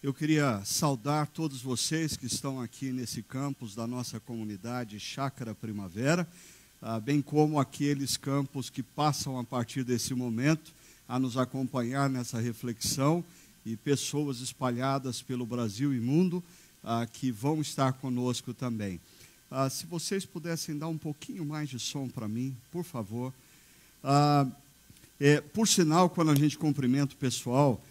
Eu queria saudar todos vocês que estão aqui nesse campus da nossa comunidade Chácara Primavera, bem como aqueles campos que passam a partir desse momento a nos acompanhar nessa reflexão e pessoas espalhadas pelo Brasil e mundo que vão estar conosco também. Se vocês pudessem dar um pouquinho mais de som para mim, por favor. Por sinal, quando a gente cumprimenta o pessoal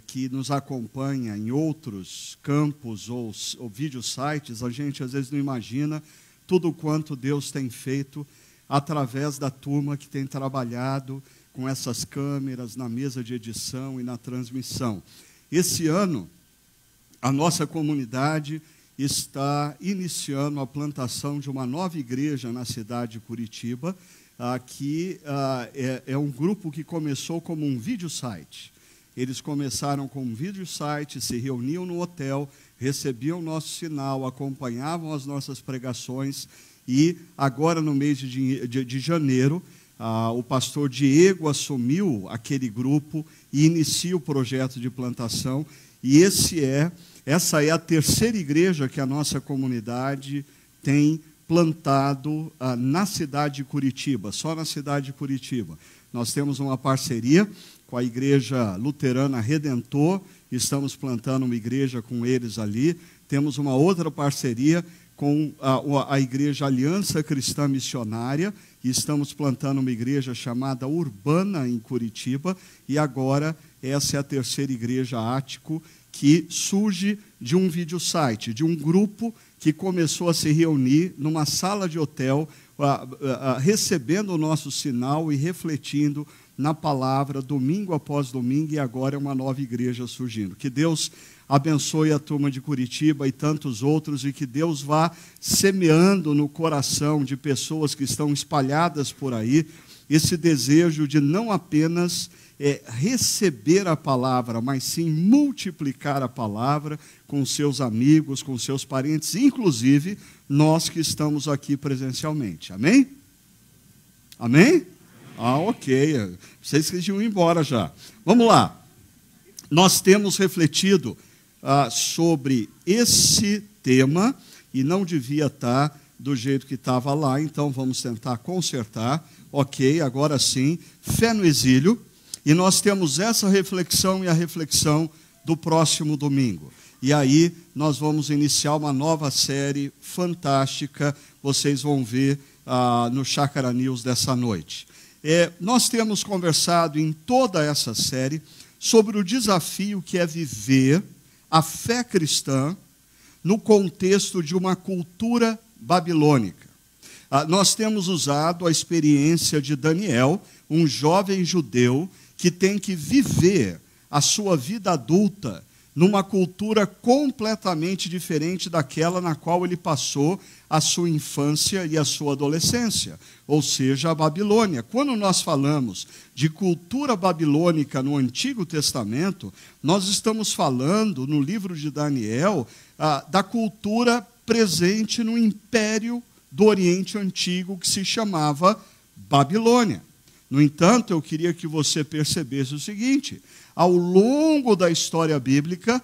que nos acompanha em outros campos ou videosites, a gente às vezes não imagina tudo o quanto Deus tem feito através da turma que tem trabalhado com essas câmeras na mesa de edição e na transmissão. Esse ano, a nossa comunidade está iniciando a plantação de uma nova igreja na cidade de Curitiba, que é um grupo que começou como um videosite. Eles começaram com um videosite, se reuniam no hotel, recebiam o nosso sinal, acompanhavam as nossas pregações e agora no mês de janeiro, o pastor Diego assumiu aquele grupo e inicia o projeto de plantação e essa é a terceira igreja que a nossa comunidade tem plantado na cidade de Curitiba, só na cidade de Curitiba. Nós temos uma parceria com a Igreja Luterana Redentor, estamos plantando uma igreja com eles ali. Temos uma outra parceria com a Igreja Aliança Cristã Missionária, e estamos plantando uma igreja chamada Urbana em Curitiba, e agora essa é a terceira igreja Ático, que surge de um videosite, de um grupo que começou a se reunir numa sala de hotel, recebendo o nosso sinal e refletindo na palavra, domingo após domingo, e agora é uma nova igreja surgindo. Que Deus abençoe a turma de Curitiba e tantos outros, e que Deus vá semeando no coração de pessoas que estão espalhadas por aí, esse desejo de não apenas receber a palavra, mas sim multiplicar a palavra com seus amigos, com seus parentes, inclusive nós que estamos aqui presencialmente. Amém? Amém? Ok. Vocês que iam embora já. Vamos lá. Nós temos refletido sobre esse tema e não devia estar do jeito que estava lá, então vamos tentar consertar. Ok, agora sim. Fé no exílio. E nós temos essa reflexão e a reflexão do próximo domingo. E aí nós vamos iniciar uma nova série fantástica, vocês vão ver no Chácara News dessa noite. Nós temos conversado em toda essa série sobre o desafio que é viver a fé cristã no contexto de uma cultura babilônica. Nós temos usado a experiência de Daniel, um jovem judeu que tem que viver a sua vida adulta numa cultura completamente diferente daquela na qual ele passou a sua infância e a sua adolescência, ou seja, a Babilônia. Quando nós falamos de cultura babilônica no Antigo Testamento, nós estamos falando, no livro de Daniel, da cultura presente no Império do Oriente Antigo, que se chamava Babilônia. No entanto, eu queria que você percebesse o seguinte: ao longo da história bíblica,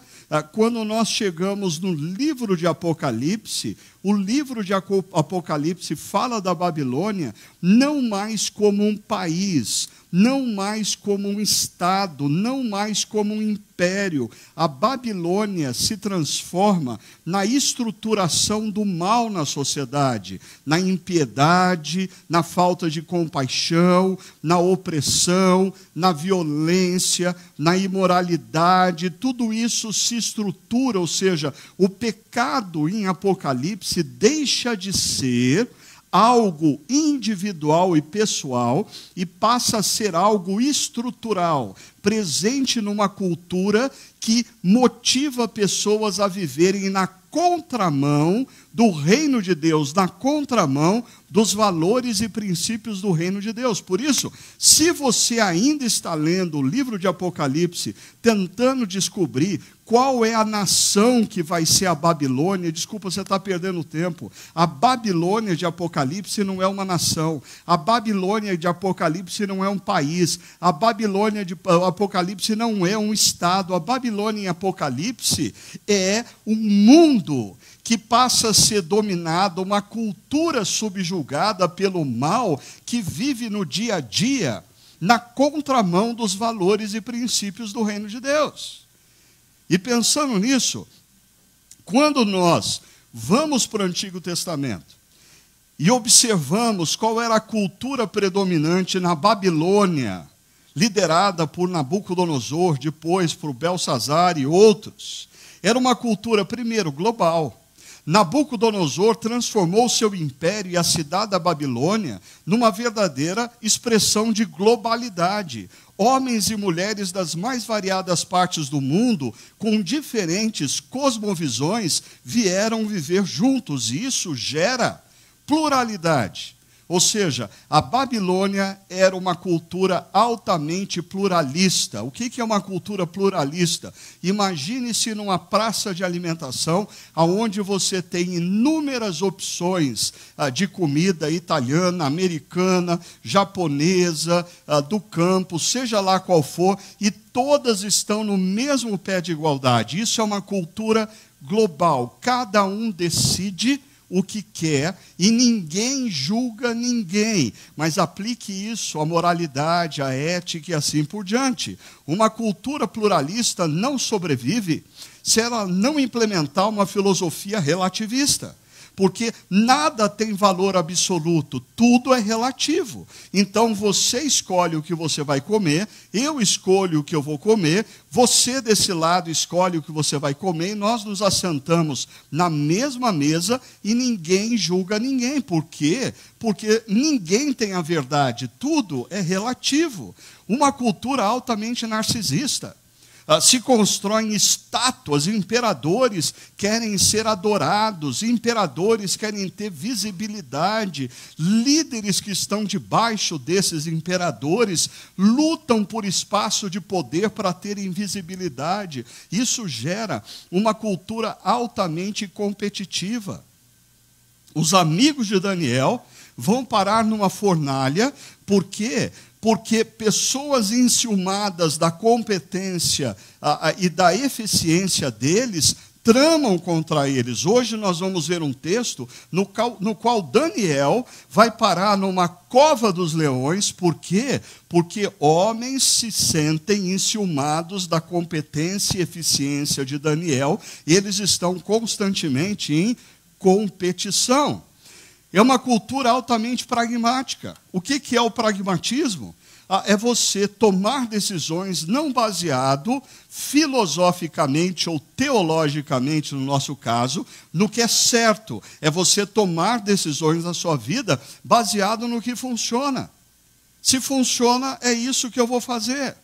quando nós chegamos no livro de Apocalipse, o livro de Apocalipse fala da Babilônia não mais como um país, não mais como um estado, não mais como um império. A Babilônia se transforma na estruturação do mal na sociedade, na impiedade, na falta de compaixão, na opressão, na violência, na imoralidade. Tudo isso se estrutura, ou seja, o pecado em Apocalipse deixa de ser algo individual e pessoal e passa a ser algo estrutural, presente numa cultura que motiva pessoas a viverem na contramão do reino de Deus, na contramão dos valores e princípios do reino de Deus. Por isso, se você ainda está lendo o livro de Apocalipse, tentando descobrir qual é a nação que vai ser a Babilônia, desculpa, você está perdendo tempo. A Babilônia de Apocalipse não é uma nação. A Babilônia de Apocalipse não é um país. A Babilônia de Apocalipse não é um estado. A Babilônia em Apocalipse é um mundo que passa a ser dominado, uma cultura subjugada pelo mal que vive no dia a dia, na contramão dos valores e princípios do reino de Deus. E pensando nisso, quando nós vamos para o Antigo Testamento e observamos qual era a cultura predominante na Babilônia, liderada por Nabucodonosor, depois por Belsazar e outros, era uma cultura, primeiro, global. Nabucodonosor transformou seu império e a cidade da Babilônia numa verdadeira expressão de globalidade. Homens e mulheres das mais variadas partes do mundo, com diferentes cosmovisões, vieram viver juntos, e isso gera pluralidade. Ou seja, a Babilônia era uma cultura altamente pluralista. O que é uma cultura pluralista? Imagine-se numa praça de alimentação, onde você tem inúmeras opções de comida italiana, americana, japonesa, do campo, seja lá qual for, e todas estão no mesmo pé de igualdade. Isso é uma cultura global. Cada um decide o que quer e ninguém julga ninguém, mas aplique isso à moralidade, à ética e assim por diante. Uma cultura pluralista não sobrevive se ela não implementar uma filosofia relativista, porque nada tem valor absoluto, tudo é relativo. Então você escolhe o que você vai comer, eu escolho o que eu vou comer, você desse lado escolhe o que você vai comer, e nós nos assentamos na mesma mesa e ninguém julga ninguém. Por quê? Porque ninguém tem a verdade, tudo é relativo. Uma cultura altamente narcisista. Se constroem estátuas, imperadores querem ser adorados, imperadores querem ter visibilidade, líderes que estão debaixo desses imperadores lutam por espaço de poder para terem visibilidade. Isso gera uma cultura altamente competitiva. Os amigos de Daniel vão parar numa fornalha, por quê? Porque pessoas enciumadas da competência e da eficiência deles tramam contra eles. Hoje nós vamos ver um texto no qual Daniel vai parar numa cova dos leões. Por quê? Porque homens se sentem enciumados da competência e eficiência de Daniel. Eles estão constantemente em competição. É uma cultura altamente pragmática. O que é o pragmatismo? É você tomar decisões não baseado filosoficamente ou teologicamente, no nosso caso, no que é certo. É você tomar decisões na sua vida baseado no que funciona. Se funciona, é isso que eu vou fazer.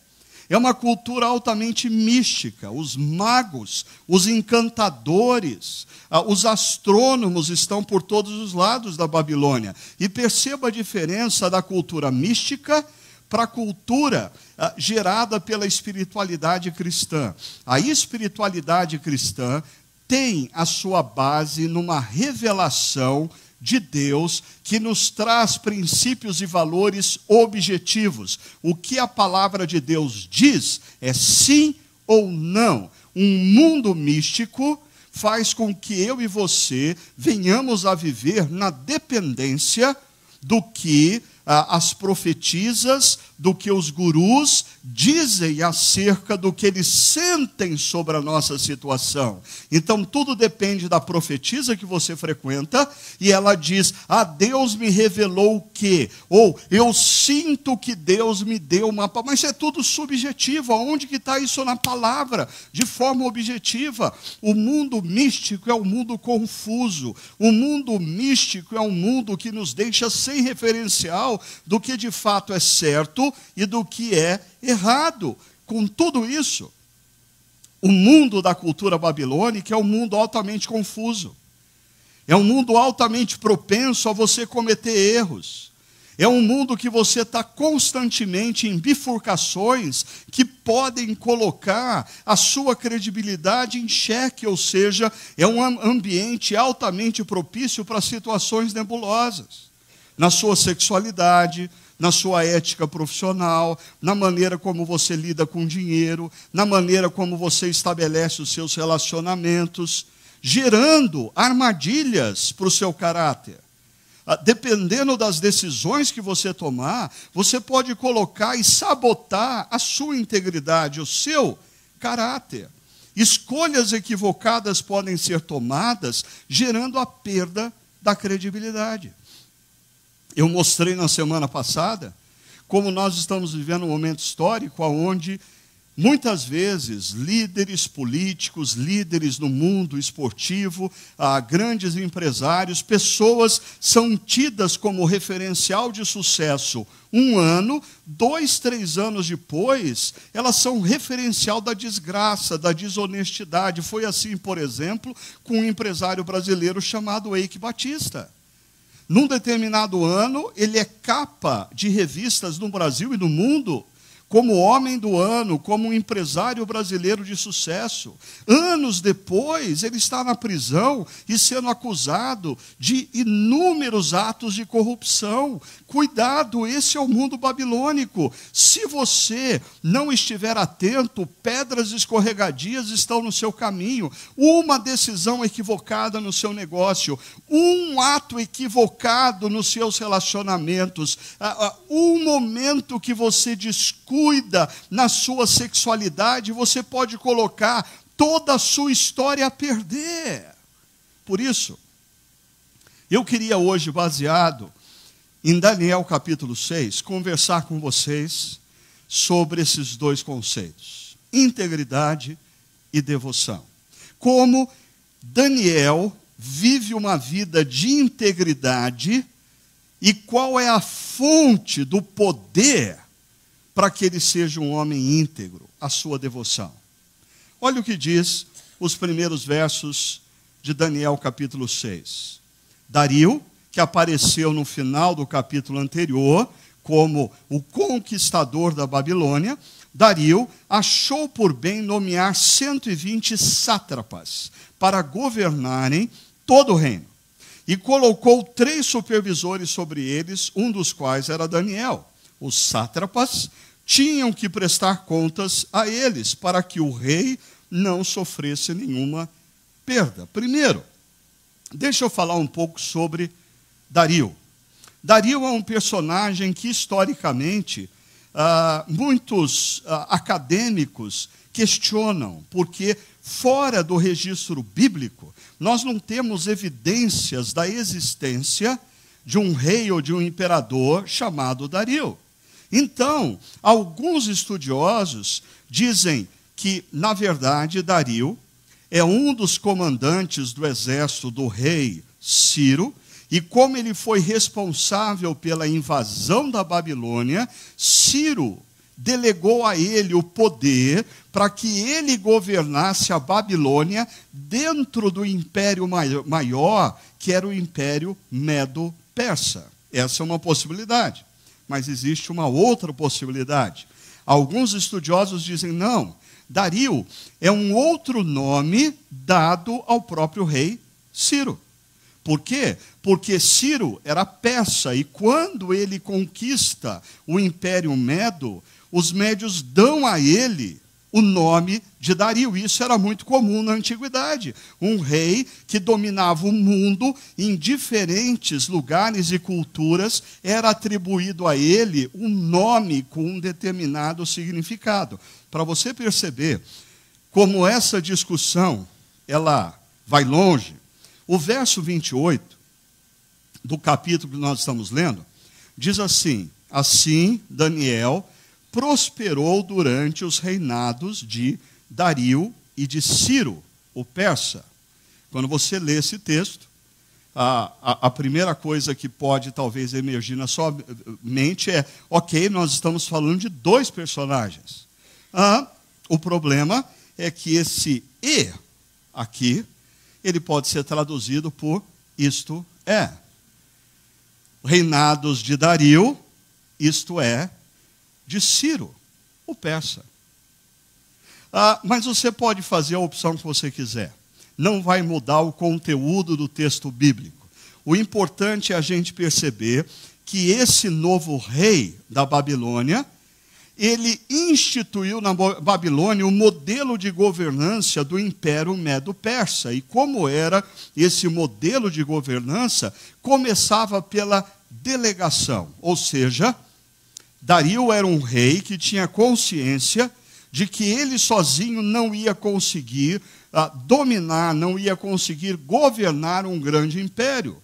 É uma cultura altamente mística. Os magos, os encantadores, os astrônomos estão por todos os lados da Babilônia. E perceba a diferença da cultura mística para a cultura gerada pela espiritualidade cristã. A espiritualidade cristã tem a sua base numa revelação de Deus que nos traz princípios e valores objetivos. O que a palavra de Deus diz é sim ou não. Um mundo místico faz com que eu e você venhamos a viver na dependência do que as profetisas, do que os gurus dizem acerca do que eles sentem sobre a nossa situação. Então, tudo depende da profetisa que você frequenta, e ela diz, Deus me revelou o quê? Ou, eu sinto que Deus me deu uma... Mas é tudo subjetivo. Aonde que está isso na palavra? De forma objetiva. O mundo místico é um mundo confuso. O mundo místico é um mundo que nos deixa sem referencial do que de fato é certo e do que é errado. Com tudo isso, o mundo da cultura babilônica é um mundo altamente confuso. É um mundo altamente propenso a você cometer erros. É um mundo que você está constantemente em bifurcações que podem colocar a sua credibilidade em xeque, ou seja, é um ambiente altamente propício para situações nebulosas. Na sua sexualidade, na sua ética profissional, na maneira como você lida com dinheiro, na maneira como você estabelece os seus relacionamentos, gerando armadilhas para o seu caráter. Dependendo das decisões que você tomar, você pode colocar e sabotar a sua integridade, o seu caráter. Escolhas equivocadas podem ser tomadas, gerando a perda da credibilidade. Eu mostrei na semana passada como nós estamos vivendo um momento histórico onde muitas vezes líderes políticos, líderes no mundo esportivo, grandes empresários, pessoas são tidas como referencial de sucesso 1 ano, 2, 3 anos depois, elas são referencial da desgraça, da desonestidade. Foi assim, por exemplo, com um empresário brasileiro chamado Eike Batista. Num determinado ano, ele é capa de revistas no Brasil e no mundo, como homem do ano, como um empresário brasileiro de sucesso. Anos depois, ele está na prisão e sendo acusado de inúmeros atos de corrupção. Cuidado, esse é o mundo babilônico. Se você não estiver atento, pedras escorregadias estão no seu caminho. Uma decisão equivocada no seu negócio, um ato equivocado nos seus relacionamentos, um momento que você descuida na sua sexualidade, você pode colocar toda a sua história a perder. Por isso, eu queria hoje, baseado em Daniel capítulo 6, conversar com vocês sobre esses 2 conceitos: integridade e devoção. Como Daniel vive uma vida de integridade e qual é a fonte do poder para que ele seja um homem íntegro, a sua devoção. Olha o que diz os primeiros versos de Daniel capítulo 6. Dario, que apareceu no final do capítulo anterior, como o conquistador da Babilônia, Dario achou por bem nomear 120 sátrapas para governarem todo o reino. E colocou 3 supervisores sobre eles, um dos quais era Daniel. Os sátrapas tinham que prestar contas a eles, para que o rei não sofresse nenhuma perda. Primeiro, deixa eu falar um pouco sobre Dario. Dario é um personagem que, historicamente, muitos acadêmicos questionam, porque fora do registro bíblico, nós não temos evidências da existência de um rei ou de um imperador chamado Dario. Então, alguns estudiosos dizem que, na verdade, Dario é um dos comandantes do exército do rei Ciro, e como ele foi responsável pela invasão da Babilônia, Ciro delegou a ele o poder para que ele governasse a Babilônia dentro do império maior, que era o Império Medo-Persa. Essa é uma possibilidade. Mas existe uma outra possibilidade. Alguns estudiosos dizem, não, Dario é um outro nome dado ao próprio rei Ciro. Por quê? Porque Ciro era persa, e quando ele conquista o Império Medo, os médios dão a ele o nome de Dario. Isso era muito comum na antiguidade. Um rei que dominava o mundo em diferentes lugares e culturas, era atribuído a ele um nome com um determinado significado. Para você perceber como essa discussão ela vai longe, o verso 28 do capítulo que nós estamos lendo diz assim: assim Daniel prosperou durante os reinados de Dario e de Ciro, o persa. Quando você lê esse texto, a primeira coisa que pode talvez emergir na sua mente é, ok, nós estamos falando de 2 personagens. O problema é que esse "e" aqui, ele pode ser traduzido por isto é. Reinados de Dario, isto é, de Ciro, o persa. Mas você pode fazer a opção que você quiser. Não vai mudar o conteúdo do texto bíblico. O importante é a gente perceber que esse novo rei da Babilônia, ele instituiu na Babilônia o modelo de governança do Império Medo-Persa. E como era esse modelo de governança? Começava pela delegação, ou seja, Dario era um rei que tinha consciência de que ele sozinho não ia conseguir dominar, não ia conseguir governar um grande império.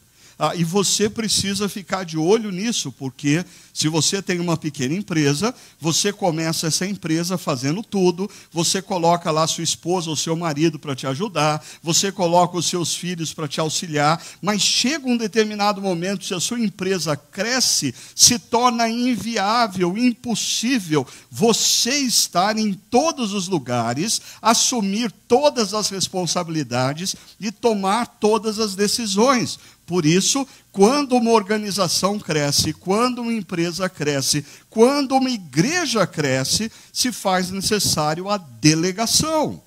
E você precisa ficar de olho nisso, porque se você tem uma pequena empresa, você começa essa empresa fazendo tudo, você coloca lá sua esposa ou seu marido para te ajudar, você coloca os seus filhos para te auxiliar, mas chega um determinado momento, se a sua empresa cresce, se torna inviável, impossível você estar em todos os lugares, assumir todas as responsabilidades e tomar todas as decisões. Por isso, quando uma organização cresce, quando uma empresa cresce, quando uma igreja cresce, se faz necessário a delegação.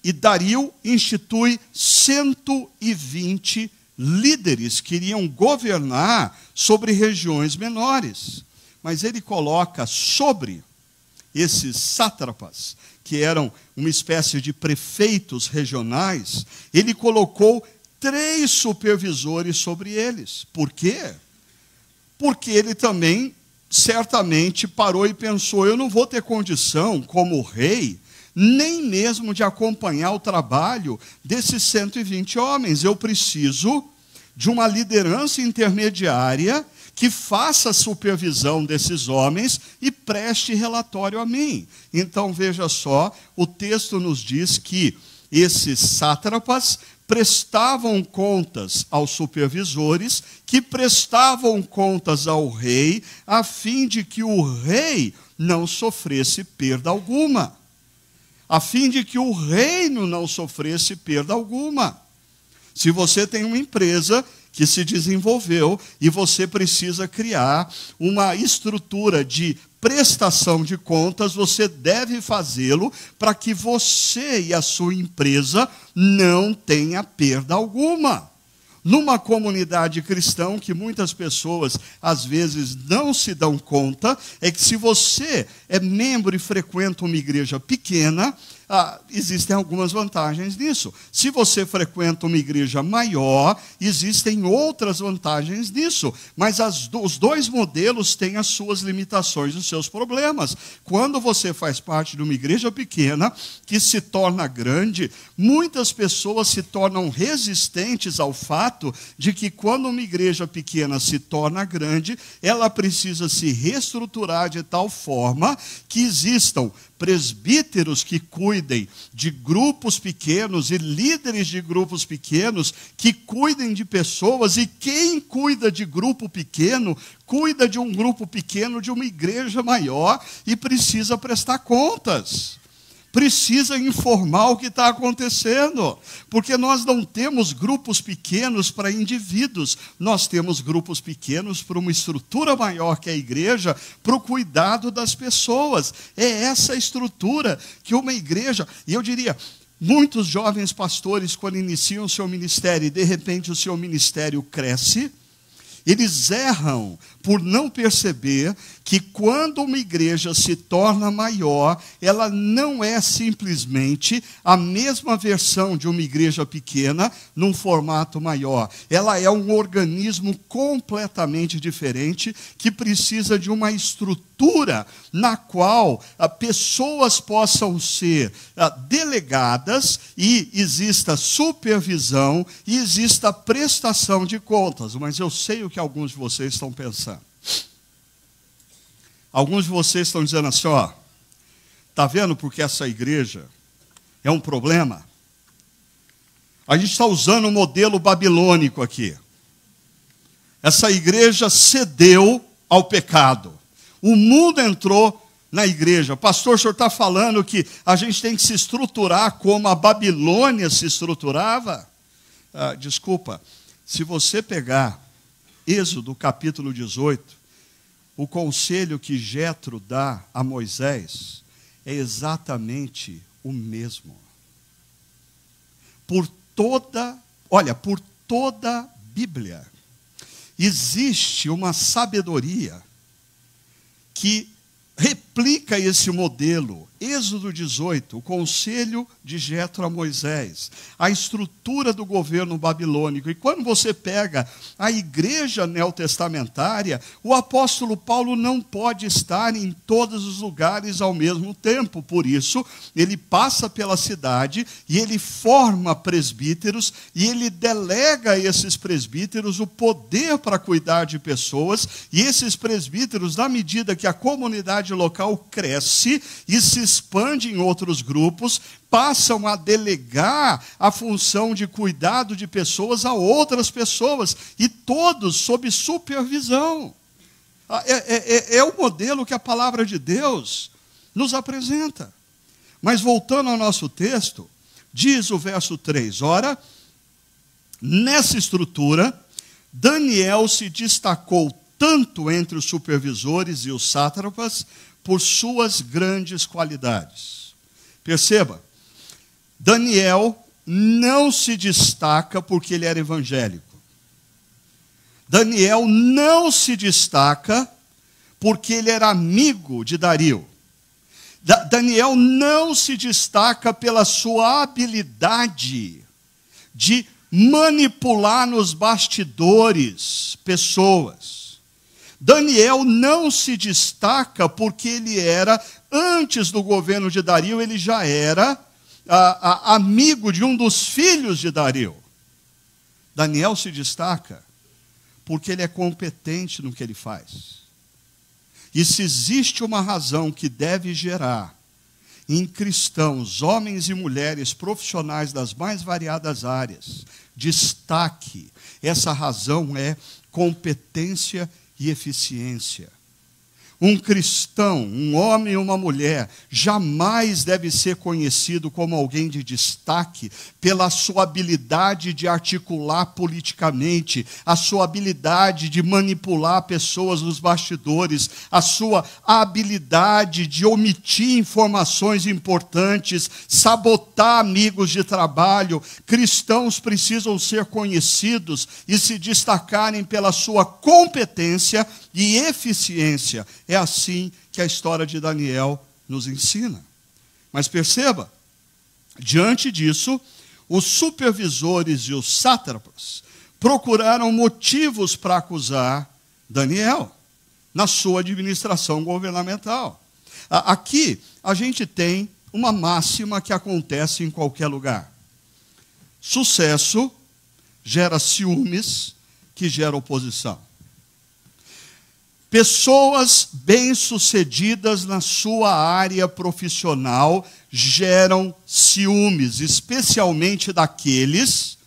E Dario institui 120 líderes que iriam governar sobre regiões menores. Mas ele coloca sobre esses sátrapas, que eram uma espécie de prefeitos regionais, ele colocou 3 supervisores sobre eles. Por quê? Porque ele também, certamente, parou e pensou, eu não vou ter condição, como rei, nem mesmo de acompanhar o trabalho desses 120 homens. Eu preciso de uma liderança intermediária que faça a supervisão desses homens e preste relatório a mim. Então, veja só, o texto nos diz que esses sátrapas prestavam contas aos supervisores, que prestavam contas ao rei, a fim de que o rei não sofresse perda alguma. A fim de que o reino não sofresse perda alguma. Se você tem uma empresa que se desenvolveu e você precisa criar uma estrutura de prestação de contas, você deve fazê-lo para que você e a sua empresa não tenha perda alguma. Numa comunidade cristã, que muitas pessoas às vezes não se dão conta, é que se você é membro e frequenta uma igreja pequena, existem algumas vantagens nisso. Se você frequenta uma igreja maior, existem outras vantagens nisso. Mas os dois modelos têm as suas limitações, os seus problemas. Quando você faz parte de uma igreja pequena, que se torna grande, muitas pessoas se tornam resistentes ao fato de que quando uma igreja pequena se torna grande, ela precisa se reestruturar de tal forma que existam presbíteros que cuidem de grupos pequenos e líderes de grupos pequenos que cuidem de pessoas, e quem cuida de grupo pequeno, cuida de um grupo pequeno de uma igreja maior e precisa prestar contas. Precisa informar o que está acontecendo, porque nós não temos grupos pequenos para indivíduos, nós temos grupos pequenos para uma estrutura maior que é a igreja, para o cuidado das pessoas. É essa estrutura que uma igreja, e eu diria, muitos jovens pastores, quando iniciam o seu ministério e de repente o seu ministério cresce, eles erram por não perceber que quando uma igreja se torna maior, ela não é simplesmente a mesma versão de uma igreja pequena num formato maior. Ela é um organismo completamente diferente que precisa de uma estrutura na qual pessoas possam ser delegadas e exista supervisão e exista prestação de contas. Mas eu sei o que alguns de vocês estão pensando. Alguns de vocês estão dizendo assim, está vendo porque essa igreja é um problema? A gente está usando o modelo babilônico aqui. Essa igreja cedeu ao pecado. O mundo entrou na igreja. Pastor, o senhor está falando que a gente tem que se estruturar como a Babilônia se estruturava? Desculpa, se você pegar Êxodo capítulo 18, o conselho que Jetro dá a Moisés é exatamente o mesmo. Por toda a Bíblia, existe uma sabedoria que replica esse modelo. Êxodo 18, o conselho de Jetro a Moisés, a estrutura do governo babilônico. E quando você pega a igreja neotestamentária, o apóstolo Paulo não pode estar em todos os lugares ao mesmo tempo. Por isso, ele passa pela cidade e ele forma presbíteros e ele delega a esses presbíteros o poder para cuidar de pessoas. E esses presbíteros, na medida que a comunidade local cresce e se expande em outros grupos, passam a delegar a função de cuidado de pessoas a outras pessoas, e todos sob supervisão. É o modelo que a palavra de Deus nos apresenta. Mas voltando ao nosso texto, diz o verso 3, ora, nessa estrutura, Daniel se destacou tanto entre os supervisores e os sátrapas, por suas grandes qualidades. Perceba, Daniel não se destaca porque ele era evangélico. Daniel não se destaca porque ele era amigo de Dario. Daniel não se destaca pela sua habilidade de manipular nos bastidores pessoas. Daniel não se destaca porque ele era, antes do governo de Dario, ele já era amigo de um dos filhos de Dario. Daniel se destaca porque ele é competente no que ele faz. E se existe uma razão que deve gerar em cristãos, homens e mulheres profissionais das mais variadas áreas, destaque, essa razão é competência e eficiência. Um cristão, um homem ou uma mulher, jamais deve ser conhecido como alguém de destaque pela sua habilidade de articular politicamente, a sua habilidade de manipular pessoas nos bastidores, a sua habilidade de omitir informações importantes, sabotar amigos de trabalho. Cristãos precisam ser conhecidos e se destacarem pela sua competência e eficiência. É assim que a história de Daniel nos ensina. Mas perceba, diante disso, os supervisores e os sátrapas procuraram motivos para acusar Daniel na sua administração governamental. Aqui a gente tem uma máxima que acontece em qualquer lugar. Sucesso gera ciúmes, que gera oposição. Pessoas bem-sucedidas na sua área profissional geram ciúmes, especialmente daqueles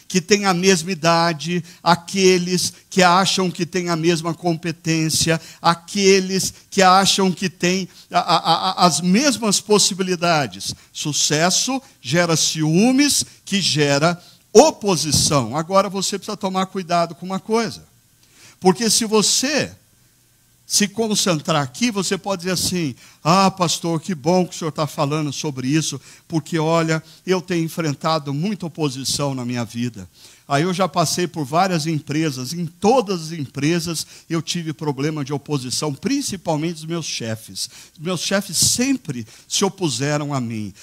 que têm a mesma idade, aqueles que acham que têm a mesma competência, aqueles que acham que têm as mesmas possibilidades. Sucesso gera ciúmes, que gera oposição. Agora você precisa tomar cuidado com uma coisa, porque se você se concentrar aqui, você pode dizer assim: ah, pastor, que bom que o senhor está falando sobre isso, porque, olha, eu tenho enfrentado muita oposição na minha vida. Aí eu já passei por várias empresas, em todas as empresas eu tive problema de oposição, principalmente dos meus chefes. Meus chefes sempre se opuseram a mim.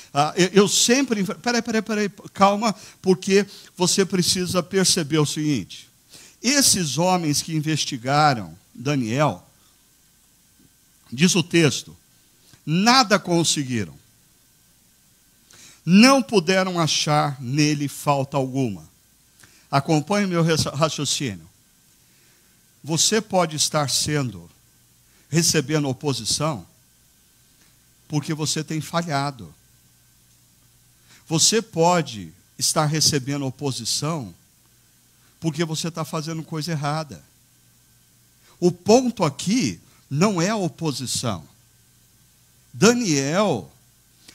Eu sempre... Peraí, calma, porque você precisa perceber o seguinte: esses homens que investigaram Daniel, diz o texto, nada conseguiram. Não puderam achar nele falta alguma. Acompanhe meu raciocínio. Você pode estar recebendo oposição, porque você tem falhado. Você pode estar recebendo oposição, porque você está fazendo coisa errada. O ponto aqui não é a oposição. Daniel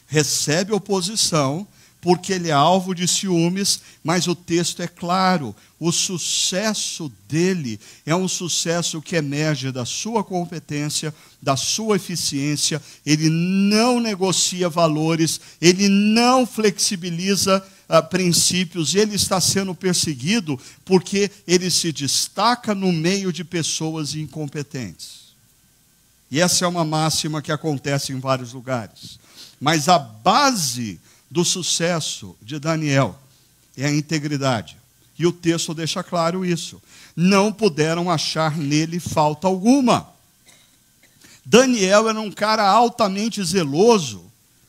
recebe oposição porque ele é alvo de ciúmes, mas o texto é claro, o sucesso dele é um sucesso que emerge da sua competência, da sua eficiência. Ele não negocia valores, ele não flexibiliza princípios, ele está sendo perseguido porque ele se destaca no meio de pessoas incompetentes. E essa é uma máxima que acontece em vários lugares. Mas a base do sucesso de Daniel é a integridade. E o texto deixa claro isso. Não puderam achar nele falta alguma. Daniel era um cara altamente zeloso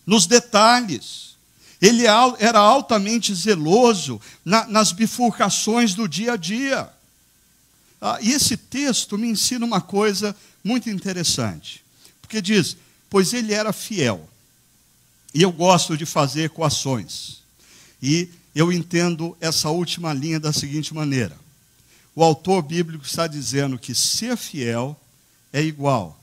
nos detalhes. Ele era altamente zeloso nas bifurcações do dia a dia. E esse texto me ensina uma coisa muito interessante. Porque diz, pois ele era fiel. E eu gosto de fazer equações. E eu entendo essa última linha da seguinte maneira. O autor bíblico está dizendo que ser fiel é igual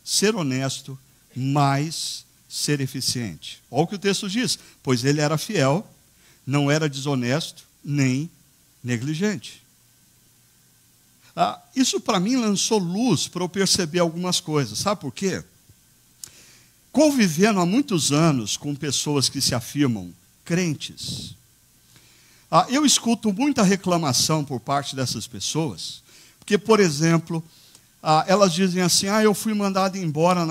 ser honesto mais ser eficiente. Olha o que o texto diz. Pois ele era fiel, não era desonesto, nem negligente. Isso para mim lançou luz para eu perceber algumas coisas. Sabe por quê? Convivendo há muitos anos com pessoas que se afirmam crentes, eu escuto muita reclamação por parte dessas pessoas, porque, por exemplo, elas dizem assim, eu fui mandado embora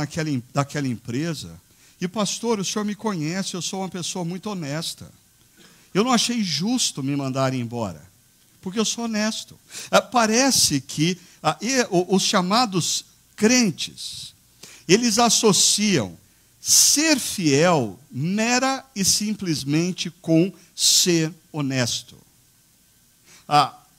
daquela empresa, e pastor, o senhor me conhece, eu sou uma pessoa muito honesta. Eu não achei justo me mandarem embora, porque eu sou honesto. Parece que os chamados crentes, eles associam ser fiel mera e simplesmente com ser honesto.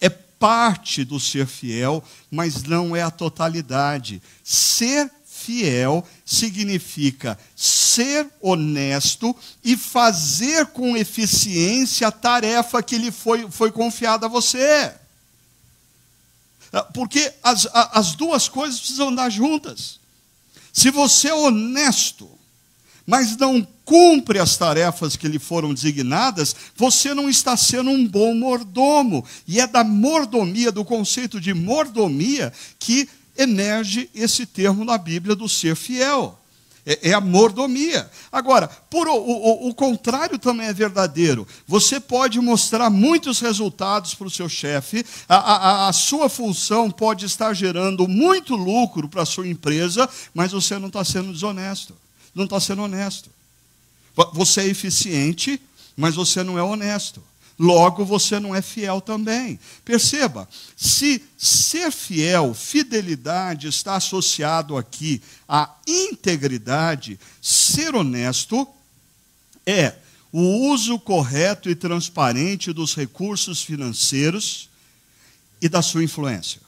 É parte do ser fiel, mas não é a totalidade. Ser fiel significa ser honesto e fazer com eficiência a tarefa que lhe foi confiada a você. Porque as duas coisas precisam andar juntas. Se você é honesto, mas não cumpre as tarefas que lhe foram designadas, você não está sendo um bom mordomo. E é da mordomia, do conceito de mordomia, que emerge esse termo na Bíblia do ser fiel. É a mordomia. Agora, o contrário também é verdadeiro. Você pode mostrar muitos resultados para o seu chefe, a sua função pode estar gerando muito lucro para a sua empresa, mas você não está sendo desonesto. Não está sendo honesto. Você é eficiente, mas você não é honesto. Logo, você não é fiel também. Perceba, se ser fiel, fidelidade, está associado aqui à integridade, ser honesto é o uso correto e transparente dos recursos financeiros e da sua influência.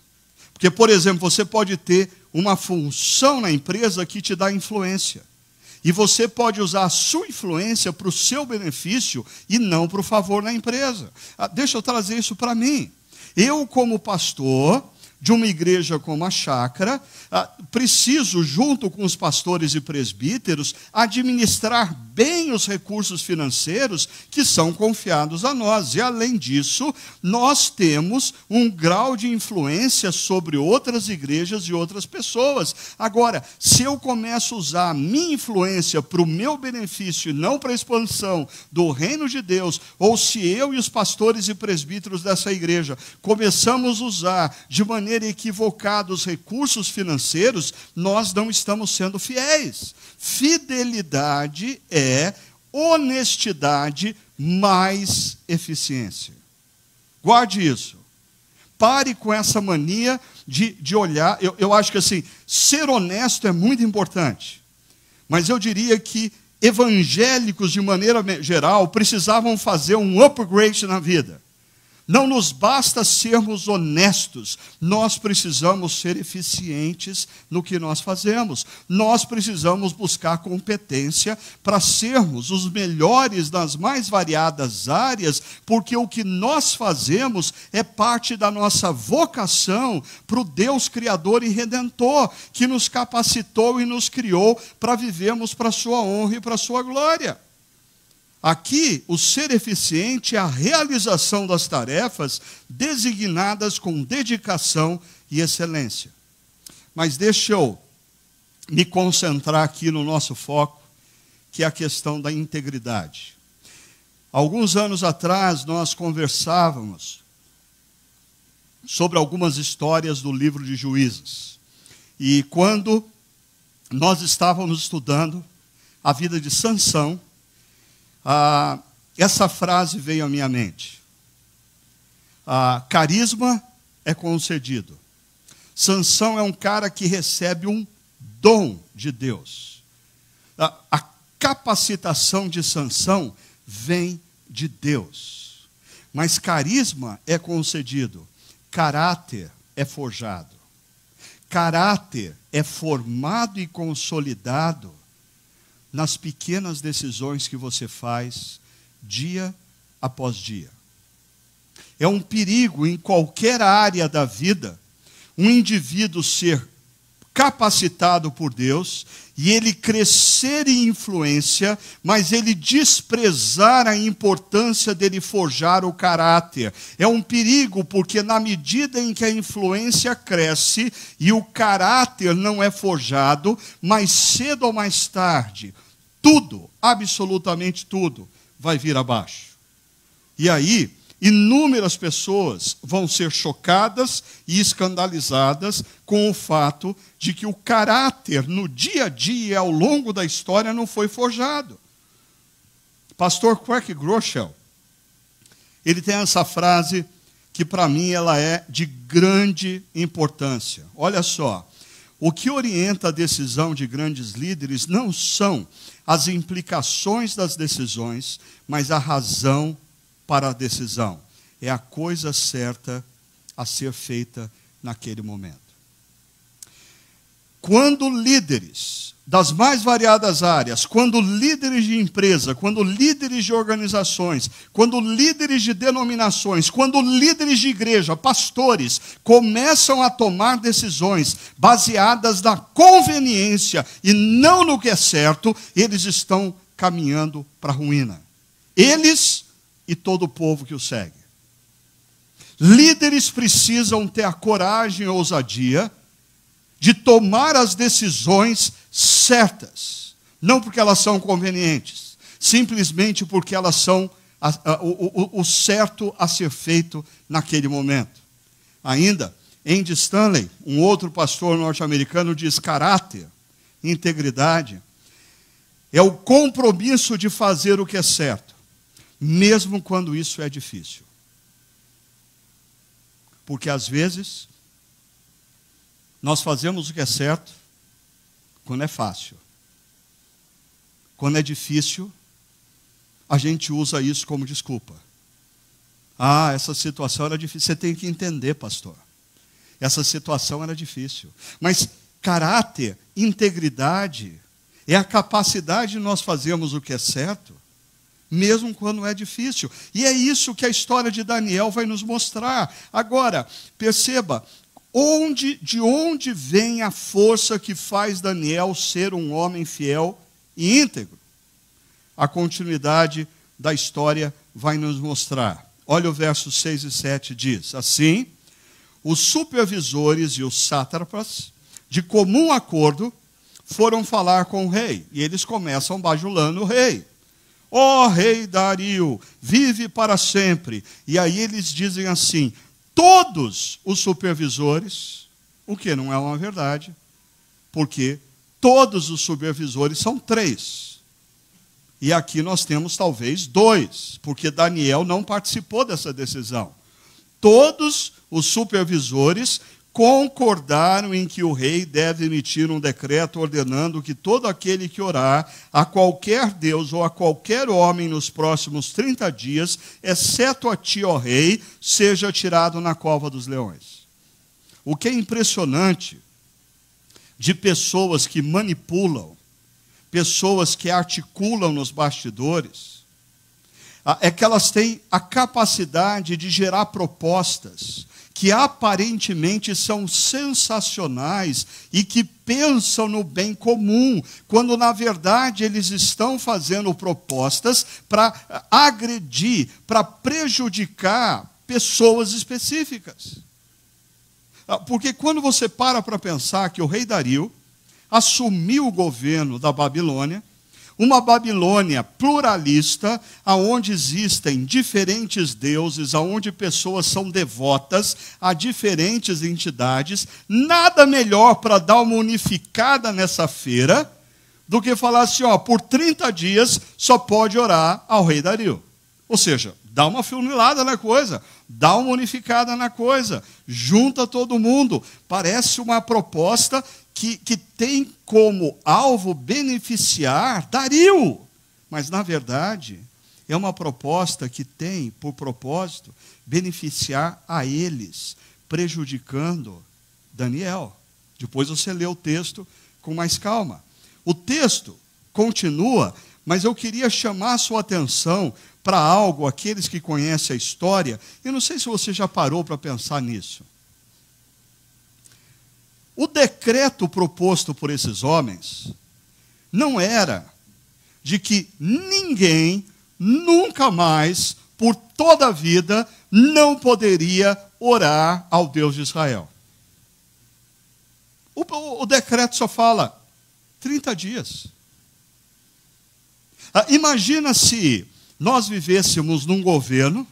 Porque, por exemplo, você pode ter uma função na empresa que te dá influência. E você pode usar a sua influência para o seu benefício e não para o favor da empresa. Deixa eu trazer isso para mim. Eu, como pastor de uma igreja como a Chácara, preciso, junto com os pastores e presbíteros, administrar bem os recursos financeiros que são confiados a nós. E, além disso, nós temos um grau de influência sobre outras igrejas e outras pessoas. Agora, se eu começo a usar a minha influência para o meu benefício e não para a expansão do reino de Deus, ou se eu e os pastores e presbíteros dessa igreja começamos a usar de maneira equivocada os recursos financeiros, nós não estamos sendo fiéis. Fidelidade é honestidade mais eficiência. Guarde isso. Pare com essa mania de olhar. Eu acho que assim, ser honesto é muito importante. Mas eu diria que evangélicos, de maneira geral, precisavam fazer um upgrade na vida. Não nos basta sermos honestos, nós precisamos ser eficientes no que nós fazemos. Nós precisamos buscar competência para sermos os melhores nas mais variadas áreas, porque o que nós fazemos é parte da nossa vocação para o Deus Criador e Redentor, que nos capacitou e nos criou para vivermos para a sua honra e para a sua glória. Aqui, o ser eficiente é a realização das tarefas designadas com dedicação e excelência. Mas deixa eu me concentrar aqui no nosso foco, que é a questão da integridade. Alguns anos atrás, nós conversávamos sobre algumas histórias do livro de Juízes. E quando nós estávamos estudando a vida de Sansão, essa frase veio à minha mente. Carisma é concedido. Sansão é um cara que recebe um dom de Deus. A capacitação de Sansão vem de Deus. Mas carisma é concedido. Caráter é forjado. Caráter é formado e consolidado nas pequenas decisões que você faz dia após dia. É um perigo em qualquer área da vida um indivíduo ser capacitado por Deus e ele crescer em influência, mas ele desprezar a importância dele forjar o caráter. É um perigo porque na medida em que a influência cresce e o caráter não é forjado, mais cedo ou mais tarde, tudo, absolutamente tudo, vai vir abaixo. E aí, inúmeras pessoas vão ser chocadas e escandalizadas com o fato de que o caráter no dia a dia e ao longo da história não foi forjado. Pastor Craig Groeschel, ele tem essa frase que para mim ela é de grande importância. Olha só, o que orienta a decisão de grandes líderes não são as implicações das decisões, mas a razão para a decisão. É a coisa certa a ser feita naquele momento. Quando líderes das mais variadas áreas, quando líderes de empresa, quando líderes de organizações, quando líderes de denominações, quando líderes de igreja, pastores, começam a tomar decisões baseadas na conveniência e não no que é certo, eles estão caminhando para a ruína. Eles e todo o povo que o segue. Líderes precisam ter a coragem e a ousadia de tomar as decisões certas, não porque elas são convenientes, simplesmente porque elas são o certo a ser feito naquele momento. Ainda, Andy Stanley, um outro pastor norte-americano, diz: caráter, integridade, é o compromisso de fazer o que é certo, mesmo quando isso é difícil. Porque às vezes nós fazemos o que é certo quando é fácil. Quando é difícil, a gente usa isso como desculpa. Essa situação era difícil. Você tem que entender, pastor. Essa situação era difícil. Mas caráter, integridade, é a capacidade de nós fazermos o que é certo, mesmo quando é difícil. E é isso que a história de Daniel vai nos mostrar. Agora, perceba, de onde vem a força que faz Daniel ser um homem fiel e íntegro? A continuidade da história vai nos mostrar. Olha o verso 6 e 7, diz assim: os supervisores e os sátrapas, de comum acordo, foram falar com o rei. E eles começam bajulando o rei. Ó rei Dario, vive para sempre. E aí eles dizem assim: todos os supervisores, o que não é uma verdade, porque todos os supervisores são 3. E aqui nós temos talvez 2, porque Daniel não participou dessa decisão. Todos os supervisores concordaram em que o rei deve emitir um decreto ordenando que todo aquele que orar a qualquer Deus ou a qualquer homem nos próximos 30 dias, exceto a ti, ó rei, seja tirado na cova dos leões. O que é impressionante de pessoas que manipulam, pessoas que articulam nos bastidores, é que elas têm a capacidade de gerar propostas que aparentemente são sensacionais e que pensam no bem comum, quando na verdade eles estão fazendo propostas para agredir, para prejudicar pessoas específicas. Porque quando você para pensar que o rei Dario assumiu o governo da Babilônia, uma Babilônia pluralista, aonde existem diferentes deuses, aonde pessoas são devotas a diferentes entidades. Nada melhor para dar uma unificada nessa feira do que falar assim, ó, por 30 dias só pode orar ao rei Dario. Ou seja, dá uma funilada na coisa, dá uma unificada na coisa, junta todo mundo. Parece uma proposta que tem como alvo beneficiar Dario. Mas, na verdade, é uma proposta que tem por propósito beneficiar a eles, prejudicando Daniel. Depois você lê o texto com mais calma. O texto continua, mas eu queria chamar a sua atenção para algo, aqueles que conhecem a história. Eu não sei se você já parou para pensar nisso. O decreto proposto por esses homens não era de que ninguém, nunca mais, por toda a vida, não poderia orar ao Deus de Israel. O decreto só fala 30 dias. Imagina se nós vivêssemos num governo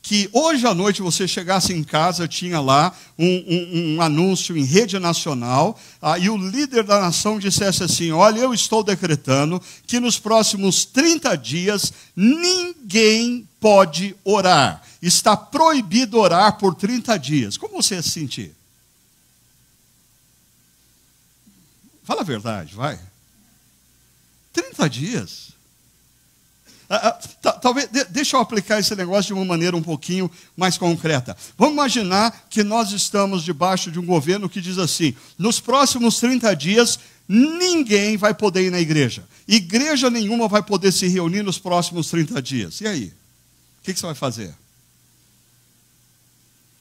que hoje à noite você chegasse em casa, tinha lá um anúncio em rede nacional, e o líder da nação dissesse assim, olha, eu estou decretando que nos próximos 30 dias ninguém pode orar. Está proibido orar por 30 dias. Como você ia se sentir? Fala a verdade, vai. 30 dias. Talvez, deixa eu aplicar esse negócio de uma maneira um pouquinho mais concreta. Vamos imaginar que nós estamos debaixo de um governo que diz assim, nos próximos 30 dias, ninguém vai poder ir na igreja. Igreja nenhuma vai poder se reunir nos próximos 30 dias. E aí? O que você vai fazer?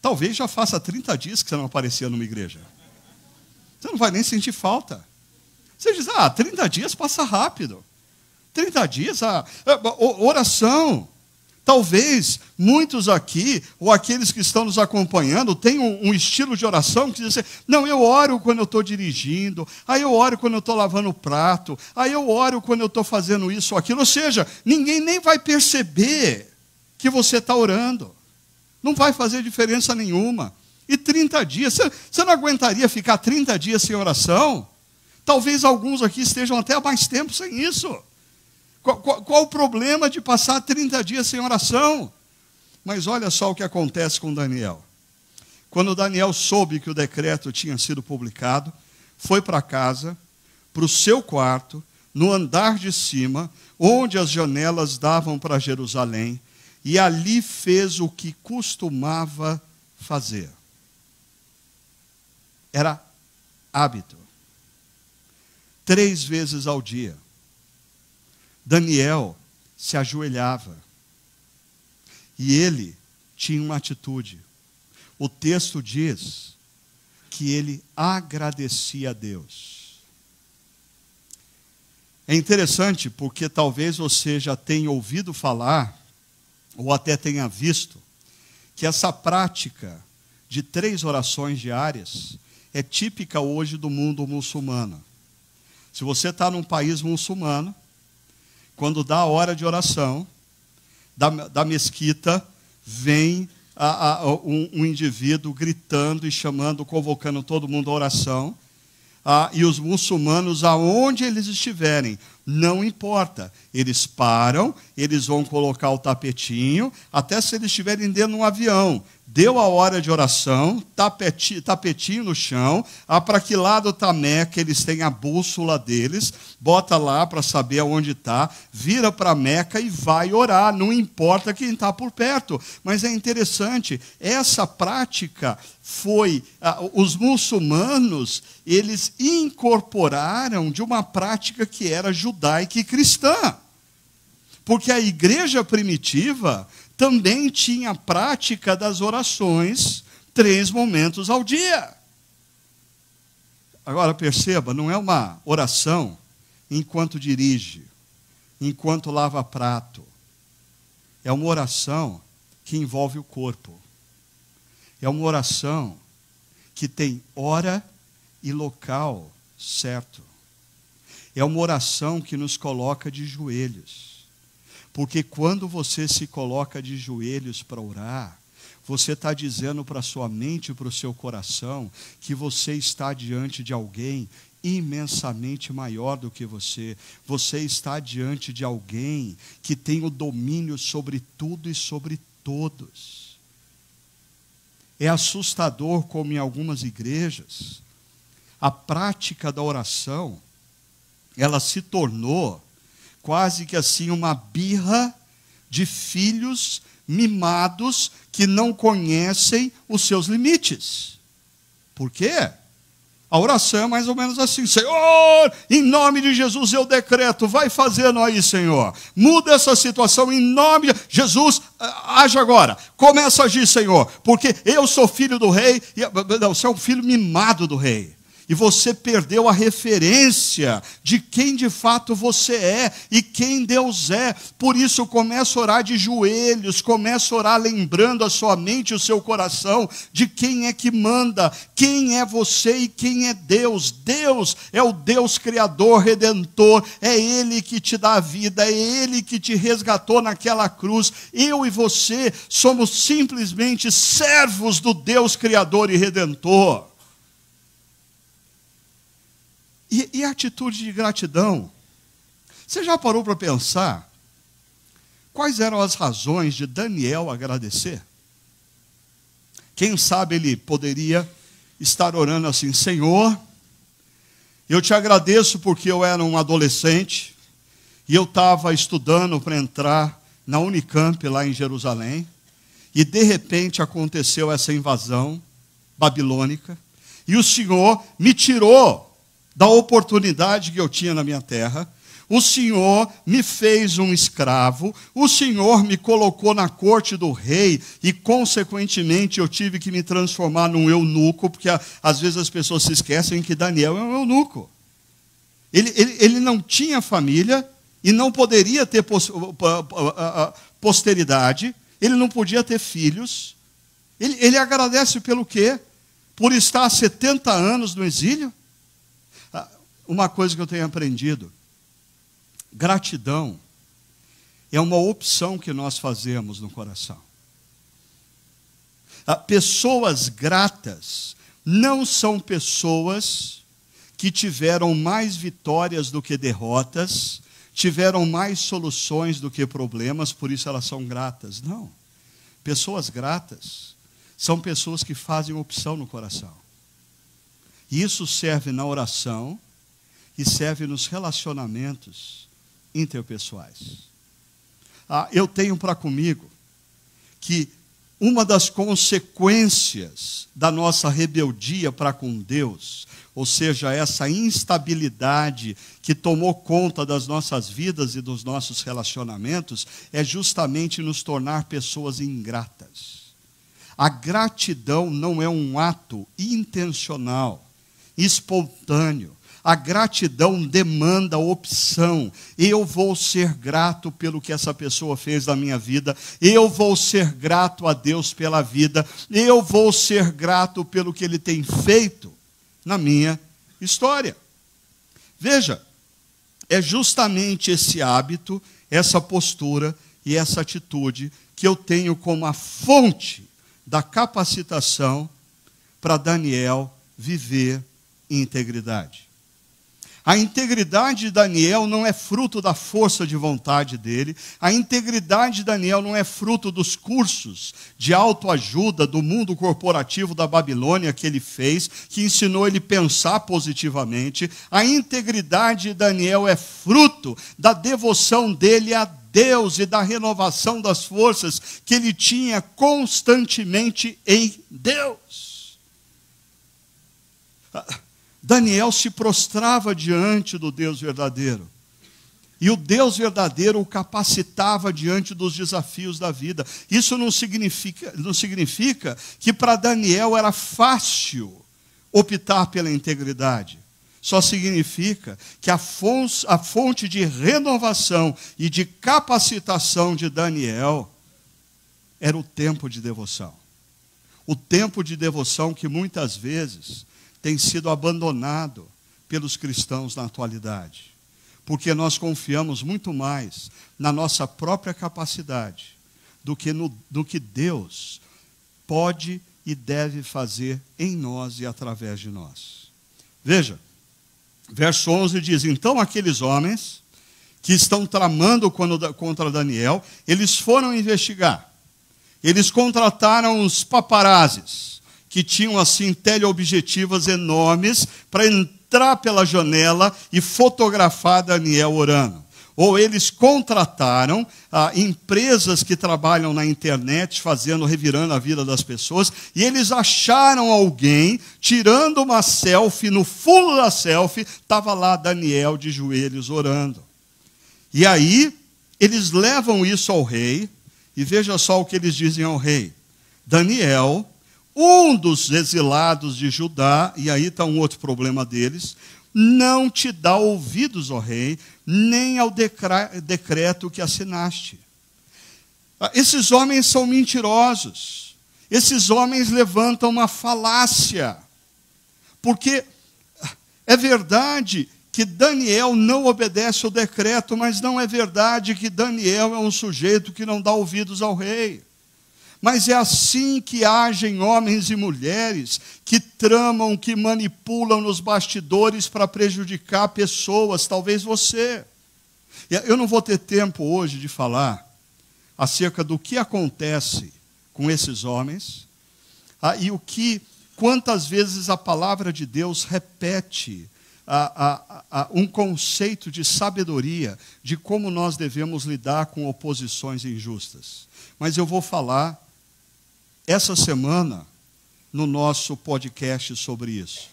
Talvez já faça 30 dias que você não aparecia numa igreja. Você não vai nem sentir falta. Você diz, 30 dias passa rápido. 30 dias, oração. Talvez muitos aqui, ou aqueles que estão nos acompanhando, tenham um estilo de oração que diz assim, não, eu oro quando eu estou dirigindo, aí eu oro quando eu estou lavando o prato, aí eu oro quando eu estou fazendo isso ou aquilo. Ou seja, ninguém nem vai perceber que você está orando. Não vai fazer diferença nenhuma. E 30 dias, você não aguentaria ficar 30 dias sem oração? Talvez alguns aqui estejam até há mais tempo sem isso. Qual o problema de passar 30 dias sem oração? Mas olha só o que acontece com Daniel. Quando Daniel soube que o decreto tinha sido publicado, foi para casa, para o seu quarto, no andar de cima, onde as janelas davam para Jerusalém, e ali fez o que costumava fazer. Era hábito. 3 vezes ao dia. Daniel se ajoelhava. E ele tinha uma atitude. O texto diz que ele agradecia a Deus. É interessante porque talvez você já tenha ouvido falar, ou até tenha visto, que essa prática de 3 orações diárias é típica hoje do mundo muçulmano. Se você está num país muçulmano, quando dá a hora de oração, da mesquita, vem um indivíduo gritando e chamando, convocando todo mundo à oração, e os muçulmanos, aonde eles estiverem, não importa, eles param, eles vão colocar o tapetinho, até se eles estiverem dentro de um avião, deu a hora de oração, tapetinho no chão, para que lado está a Meca, eles têm a bússola deles, bota lá para saber aonde está, vira para a Meca e vai orar, não importa quem está por perto. Mas é interessante, essa prática foi, os muçulmanos, eles incorporaram de uma prática que era judaica e cristã. Porque a igreja primitiva também tinha a prática das orações 3 momentos ao dia. Agora perceba, não é uma oração enquanto dirige, enquanto lava prato. É uma oração que envolve o corpo. É uma oração que tem hora e local certo. é uma oração que nos coloca de joelhos. Porque quando você se coloca de joelhos para orar, você está dizendo para a sua mente e para o seu coração que você está diante de alguém imensamente maior do que você. Você está diante de alguém que tem o domínio sobre tudo e sobre todos. É assustador como em algumas igrejas a prática da oração, ela se tornou quase que assim uma birra de filhos mimados que não conhecem os seus limites. Por quê? A oração é mais ou menos assim: Senhor, em nome de Jesus eu decreto, vai fazendo aí, Senhor. Muda essa situação em nome de Jesus, age agora. Começa a agir, Senhor, porque eu sou filho do rei. Não, você é um filho mimado do rei. E você perdeu a referência de quem de fato você é e quem Deus é. Por isso, começa a orar de joelhos, começa a orar lembrando a sua mente e o seu coração de quem é que manda, quem é você e quem é Deus. Deus é o Deus Criador, Redentor, é Ele que te dá a vida, é Ele que te resgatou naquela cruz. Eu e você somos simplesmente servos do Deus Criador e Redentor. E a atitude de gratidão? Você já parou para pensar quais eram as razões de Daniel agradecer? Quem sabe ele poderia estar orando assim: Senhor, eu te agradeço porque eu era um adolescente e eu estava estudando para entrar na Unicamp lá em Jerusalém, e de repente aconteceu essa invasão babilônica, e o Senhor me tirou da oportunidade que eu tinha na minha terra. O Senhor me fez um escravo, o Senhor me colocou na corte do rei e, consequentemente, eu tive que me transformar num eunuco, porque às vezes as pessoas se esquecem que Daniel é um eunuco. Ele não tinha família e não poderia ter posteridade, ele não podia ter filhos. Ele agradece pelo quê? Por estar há 70 anos no exílio? Uma coisa que eu tenho aprendido: gratidão é uma opção que nós fazemos no coração. Pessoas gratas não são pessoas que tiveram mais vitórias do que derrotas, tiveram mais soluções do que problemas, por isso elas são gratas. Não. Pessoas gratas são pessoas que fazem opção no coração. E isso serve na oração e serve nos relacionamentos interpessoais. Eu tenho para comigo que uma das consequências da nossa rebeldia para com Deus, ou seja, essa instabilidade que tomou conta das nossas vidas e dos nossos relacionamentos, é justamente nos tornar pessoas ingratas. A gratidão não é um ato intencional, espontâneo. A gratidão demanda opção. Eu vou ser grato pelo que essa pessoa fez na minha vida. Eu vou ser grato a Deus pela vida. Eu vou ser grato pelo que Ele tem feito na minha história. Veja, é justamente esse hábito, essa postura e essa atitude que eu tenho como a fonte da capacitação para Daniel viver em integridade. A integridade de Daniel não é fruto da força de vontade dele. A integridade de Daniel não é fruto dos cursos de autoajuda do mundo corporativo da Babilônia que ele fez, que ensinou ele a pensar positivamente. A integridade de Daniel é fruto da devoção dele a Deus e da renovação das forças que ele tinha constantemente em Deus. Daniel se prostrava diante do Deus verdadeiro. E o Deus verdadeiro o capacitava diante dos desafios da vida. Isso não significa que para Daniel era fácil optar pela integridade. Só significa que a fonte de renovação e de capacitação de Daniel era o tempo de devoção. O tempo de devoção que muitas vezes tem sido abandonado pelos cristãos na atualidade. porque nós confiamos muito mais na nossa própria capacidade do que Deus pode e deve fazer em nós e através de nós. Veja, verso 11 diz: então aqueles homens que estão tramando contra Daniel, eles foram investigar. Eles contrataram os paparazzis, que tinham assim teleobjetivas enormes, para entrar pela janela e fotografar Daniel orando. Ou eles contrataram empresas que trabalham na internet, revirando a vida das pessoas, e eles acharam alguém tirando uma selfie. No fundo da selfie estava lá Daniel de joelhos orando. E aí eles levam isso ao rei, e veja só o que eles dizem ao rei: Daniel, um dos exilados de Judá, e aí está um outro problema deles, não te dá ouvidos, ó rei, nem ao decreto que assinaste. Esses homens são mentirosos. Esses homens levantam uma falácia. Porque é verdade que Daniel não obedece ao decreto, mas não é verdade que Daniel é um sujeito que não dá ouvidos ao rei. Mas é assim que agem homens e mulheres que tramam, que manipulam nos bastidores para prejudicar pessoas, talvez você. Eu não vou ter tempo hoje de falar acerca do que acontece com esses homens e quantas vezes a palavra de Deus repete um conceito de sabedoria de como nós devemos lidar com oposições injustas. Mas eu vou falar essa semana no nosso podcast sobre isso.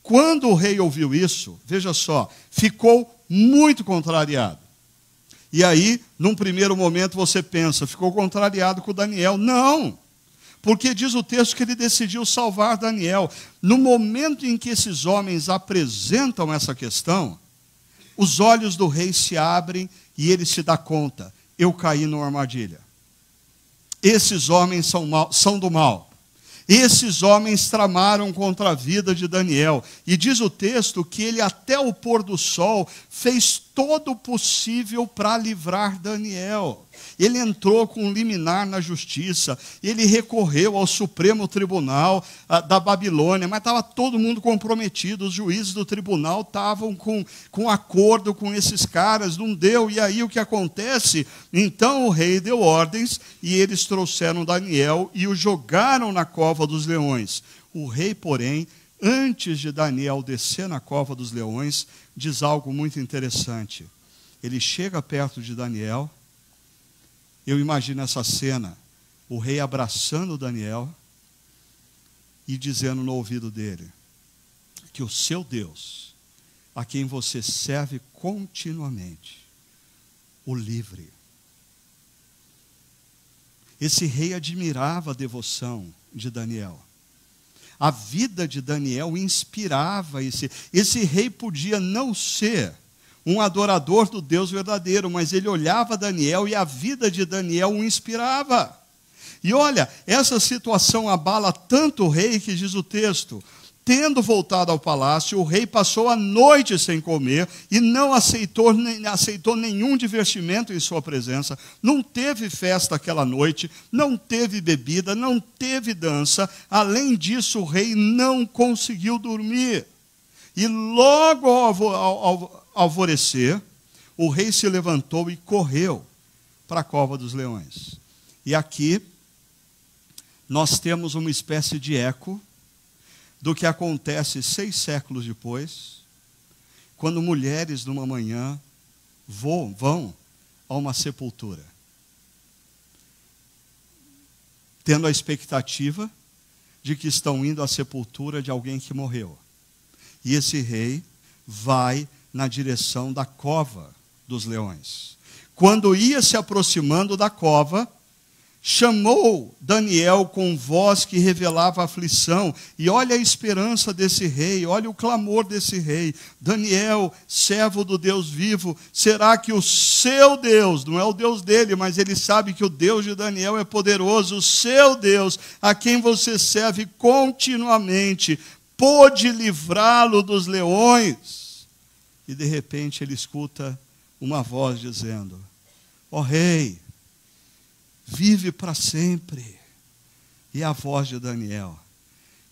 Quando o rei ouviu isso, veja só, ficou muito contrariado. E aí, num primeiro momento, você pensa, ficou contrariado com Daniel. Não, porque diz o texto que ele decidiu salvar Daniel. No momento em que esses homens apresentam essa questão, os olhos do rei se abrem e ele se dá conta: eu caí numa armadilha. Esses homens são do mal. Esses homens tramaram contra a vida de Daniel. E diz o texto que ele, até o pôr do sol, fez todo o possível para livrar Daniel. Ele entrou com um liminar na justiça, ele recorreu ao Supremo Tribunal da Babilônia, mas estava todo mundo comprometido, os juízes do tribunal estavam com acordo com esses caras, não deu. E aí o que acontece? Então o rei deu ordens e eles trouxeram Daniel e o jogaram na cova dos leões. O rei, porém, antes de Daniel descer na cova dos leões, diz algo muito interessante. Ele chega perto de Daniel. Eu imagino essa cena, o rei abraçando Daniel e dizendo no ouvido dele que o seu Deus, a quem você serve continuamente, o livre. Esse rei admirava a devoção de Daniel. A vida de Daniel inspirava esse rei. Podia não ser um adorador do Deus verdadeiro, mas ele olhava Daniel e a vida de Daniel o inspirava. E olha, essa situação abala tanto o rei que diz o texto: tendo voltado ao palácio, o rei passou a noite sem comer e não aceitou nenhum divertimento em sua presença. Não teve festa aquela noite, não teve bebida, não teve dança. Além disso, o rei não conseguiu dormir. E logo ao alvorecer, o rei se levantou e correu para a cova dos leões. E aqui nós temos uma espécie de eco do que acontece 6 séculos depois, quando mulheres numa manhã vão a uma sepultura, tendo a expectativa de que estão indo à sepultura de alguém que morreu. E esse rei vai na direção da cova dos leões. Quando ia se aproximando da cova, chamou Daniel com voz que revelava aflição. E olha a esperança desse rei, olha o clamor desse rei. Daniel, servo do Deus vivo, será que o seu Deus, não é o Deus dele, mas ele sabe que o Deus de Daniel é poderoso, o seu Deus, a quem você serve continuamente, pôde livrá-lo dos leões? e de repente ele escuta uma voz dizendo: ó rei, vive para sempre. E a voz de Daniel.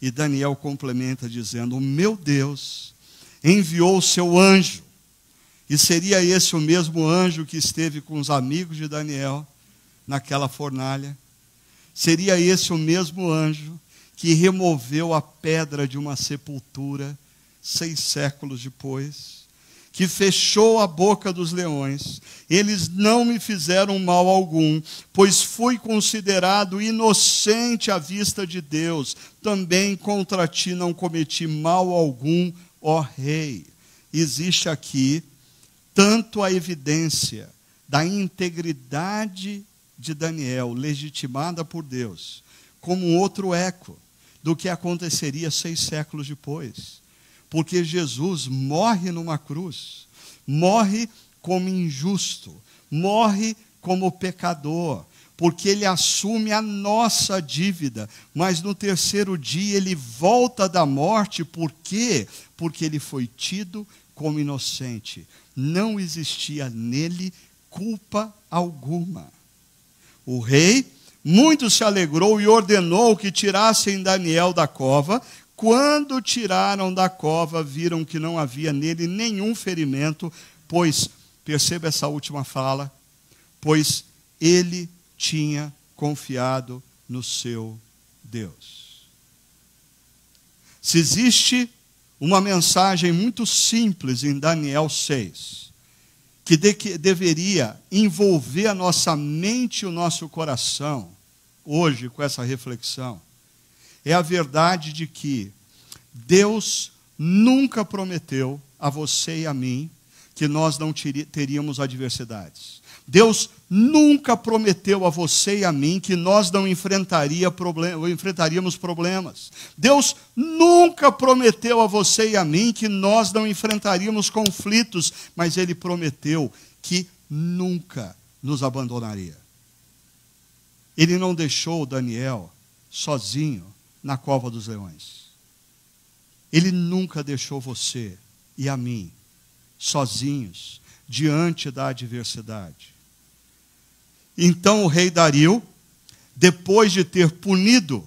E Daniel complementa dizendo: o meu Deus enviou o seu anjo. E seria esse o mesmo anjo que esteve com os amigos de Daniel naquela fornalha? Seria esse o mesmo anjo que removeu a pedra de uma sepultura 6 séculos depois? Que fechou a boca dos leões? Eles não me fizeram mal algum, pois fui considerado inocente à vista de Deus. Também contra ti não cometi mal algum, ó rei. Existe aqui tanto a evidência da integridade de Daniel, legitimada por Deus, como um outro eco do que aconteceria 6 séculos depois. Porque Jesus morre numa cruz, morre como injusto, morre como pecador, porque ele assume a nossa dívida, mas no 3º dia ele volta da morte. Por quê? Porque ele foi tido como inocente. Não existia nele culpa alguma. O rei muito se alegrou e ordenou que tirassem Daniel da cova. Quando tiraram da cova, viram que não havia nele nenhum ferimento, pois, perceba essa última fala, pois ele tinha confiado no seu Deus. Se existe uma mensagem muito simples em Daniel 6, que deveria envolver a nossa mente e o nosso coração, hoje com essa reflexão, é a verdade de que Deus nunca prometeu a você e a mim que nós não teríamos adversidades. Deus nunca prometeu a você e a mim que nós não enfrentaríamos problemas. Deus nunca prometeu a você e a mim que nós não enfrentaríamos conflitos, mas Ele prometeu que nunca nos abandonaria. Ele não deixou Daniel sozinho na cova dos leões. Ele nunca deixou você e a mim sozinhos diante da adversidade. Então o rei Dario, depois de ter punido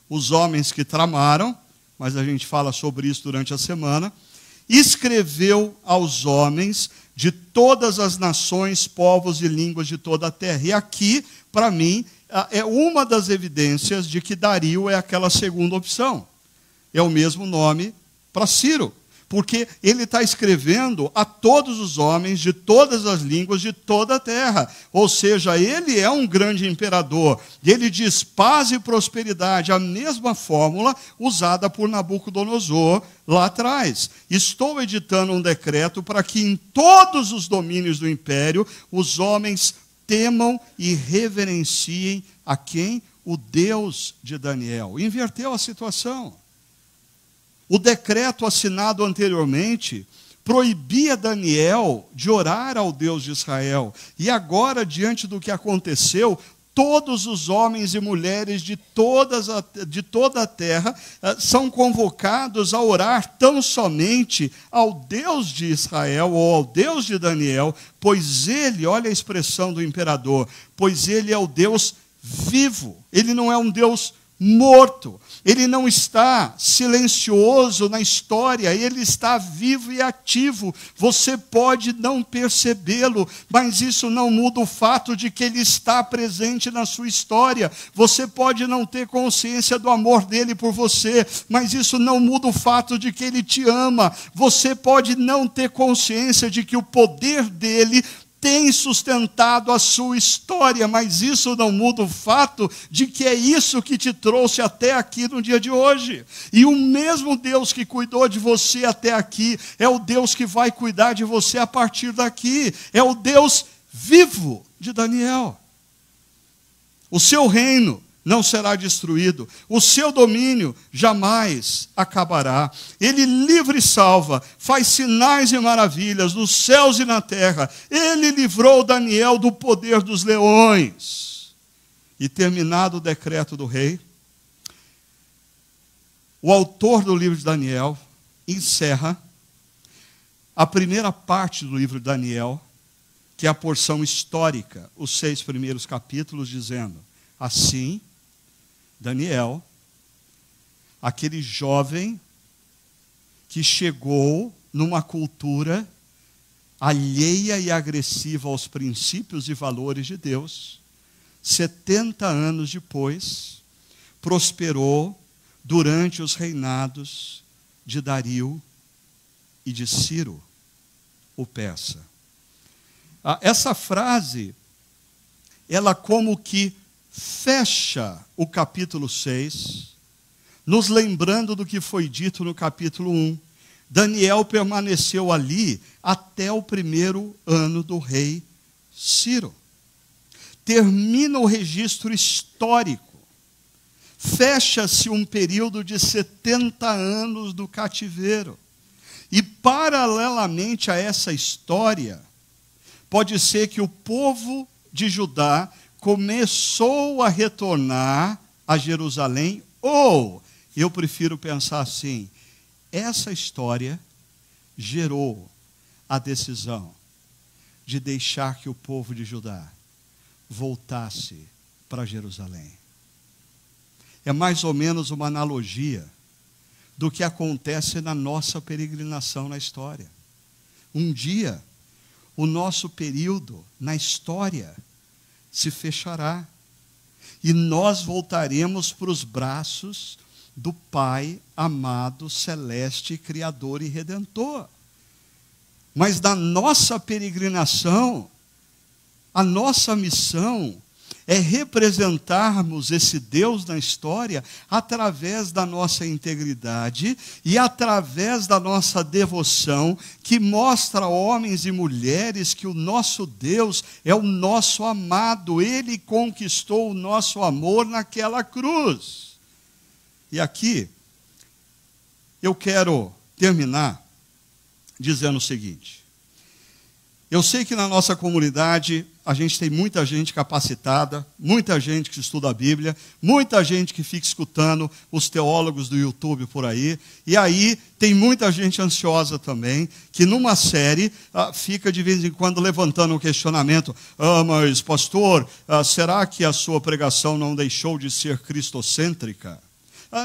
os homens que tramaram, mas a gente fala sobre isso durante a semana, escreveu aos homens de todas as nações, povos e línguas de toda a terra. E aqui, para mim, é uma das evidências de que Dario é aquela segunda opção. É o mesmo nome para Ciro, porque ele está escrevendo a todos os homens de todas as línguas de toda a terra. Ou seja, ele é um grande imperador. E ele diz paz e prosperidade, a mesma fórmula usada por Nabucodonosor lá atrás. Estou editando um decreto para que em todos os domínios do império os homens temam e reverenciem a quem? O Deus de Daniel. Inverteu a situação. O decreto assinado anteriormente proibia Daniel de orar ao Deus de Israel. E agora, diante do que aconteceu, todos os homens e mulheres de toda a terra são convocados a orar tão somente ao Deus de Israel ou ao Deus de Daniel, pois ele, olha a expressão do imperador, pois ele é o Deus vivo, ele não é um Deus morto, ele não está silencioso na história, ele está vivo e ativo. Você pode não percebê-lo, mas isso não muda o fato de que ele está presente na sua história. Você pode não ter consciência do amor dele por você, mas isso não muda o fato de que ele te ama. Você pode não ter consciência de que o poder dele tem sustentado a sua história, mas isso não muda o fato de que é isso que te trouxe até aqui no dia de hoje. E o mesmo Deus que cuidou de você até aqui, é o Deus que vai cuidar de você a partir daqui. É o Deus vivo de Daniel. O seu reino não será destruído, o seu domínio jamais acabará. Ele livra e salva, faz sinais e maravilhas nos céus e na terra. Ele livrou Daniel do poder dos leões. E terminado o decreto do rei, o autor do livro de Daniel encerra a primeira parte do livro de Daniel, que é a porção histórica, os 6 primeiros capítulos, dizendo: assim, Daniel, aquele jovem que chegou numa cultura alheia e agressiva aos princípios e valores de Deus, 70 anos depois, prosperou durante os reinados de Dario e de Ciro, o persa. Essa frase, ela como que fecha o capítulo 6, nos lembrando do que foi dito no capítulo 1. Daniel permaneceu ali até o primeiro ano do rei Ciro. Termina o registro histórico. Fecha-se um período de 70 anos do cativeiro. E, paralelamente a essa história, pode ser que o povo de Judá começou a retornar a Jerusalém, ou, eu prefiro pensar assim, essa história gerou a decisão de deixar que o povo de Judá voltasse para Jerusalém. É mais ou menos uma analogia do que acontece na nossa peregrinação na história. Um dia, o nosso período na história se fechará e nós voltaremos para os braços do Pai amado, celeste, Criador e Redentor. Mas na nossa peregrinação, a nossa missão é representarmos esse Deus na história através da nossa integridade e através da nossa devoção, que mostra a homens e mulheres que o nosso Deus é o nosso amado. Ele conquistou o nosso amor naquela cruz. E aqui, eu quero terminar dizendo o seguinte: eu sei que na nossa comunidade a gente tem muita gente capacitada, muita gente que estuda a Bíblia, muita gente que fica escutando os teólogos do YouTube por aí, e aí tem muita gente ansiosa também, que numa série fica de vez em quando levantando um questionamento: mas pastor, será que a sua pregação não deixou de ser cristocêntrica?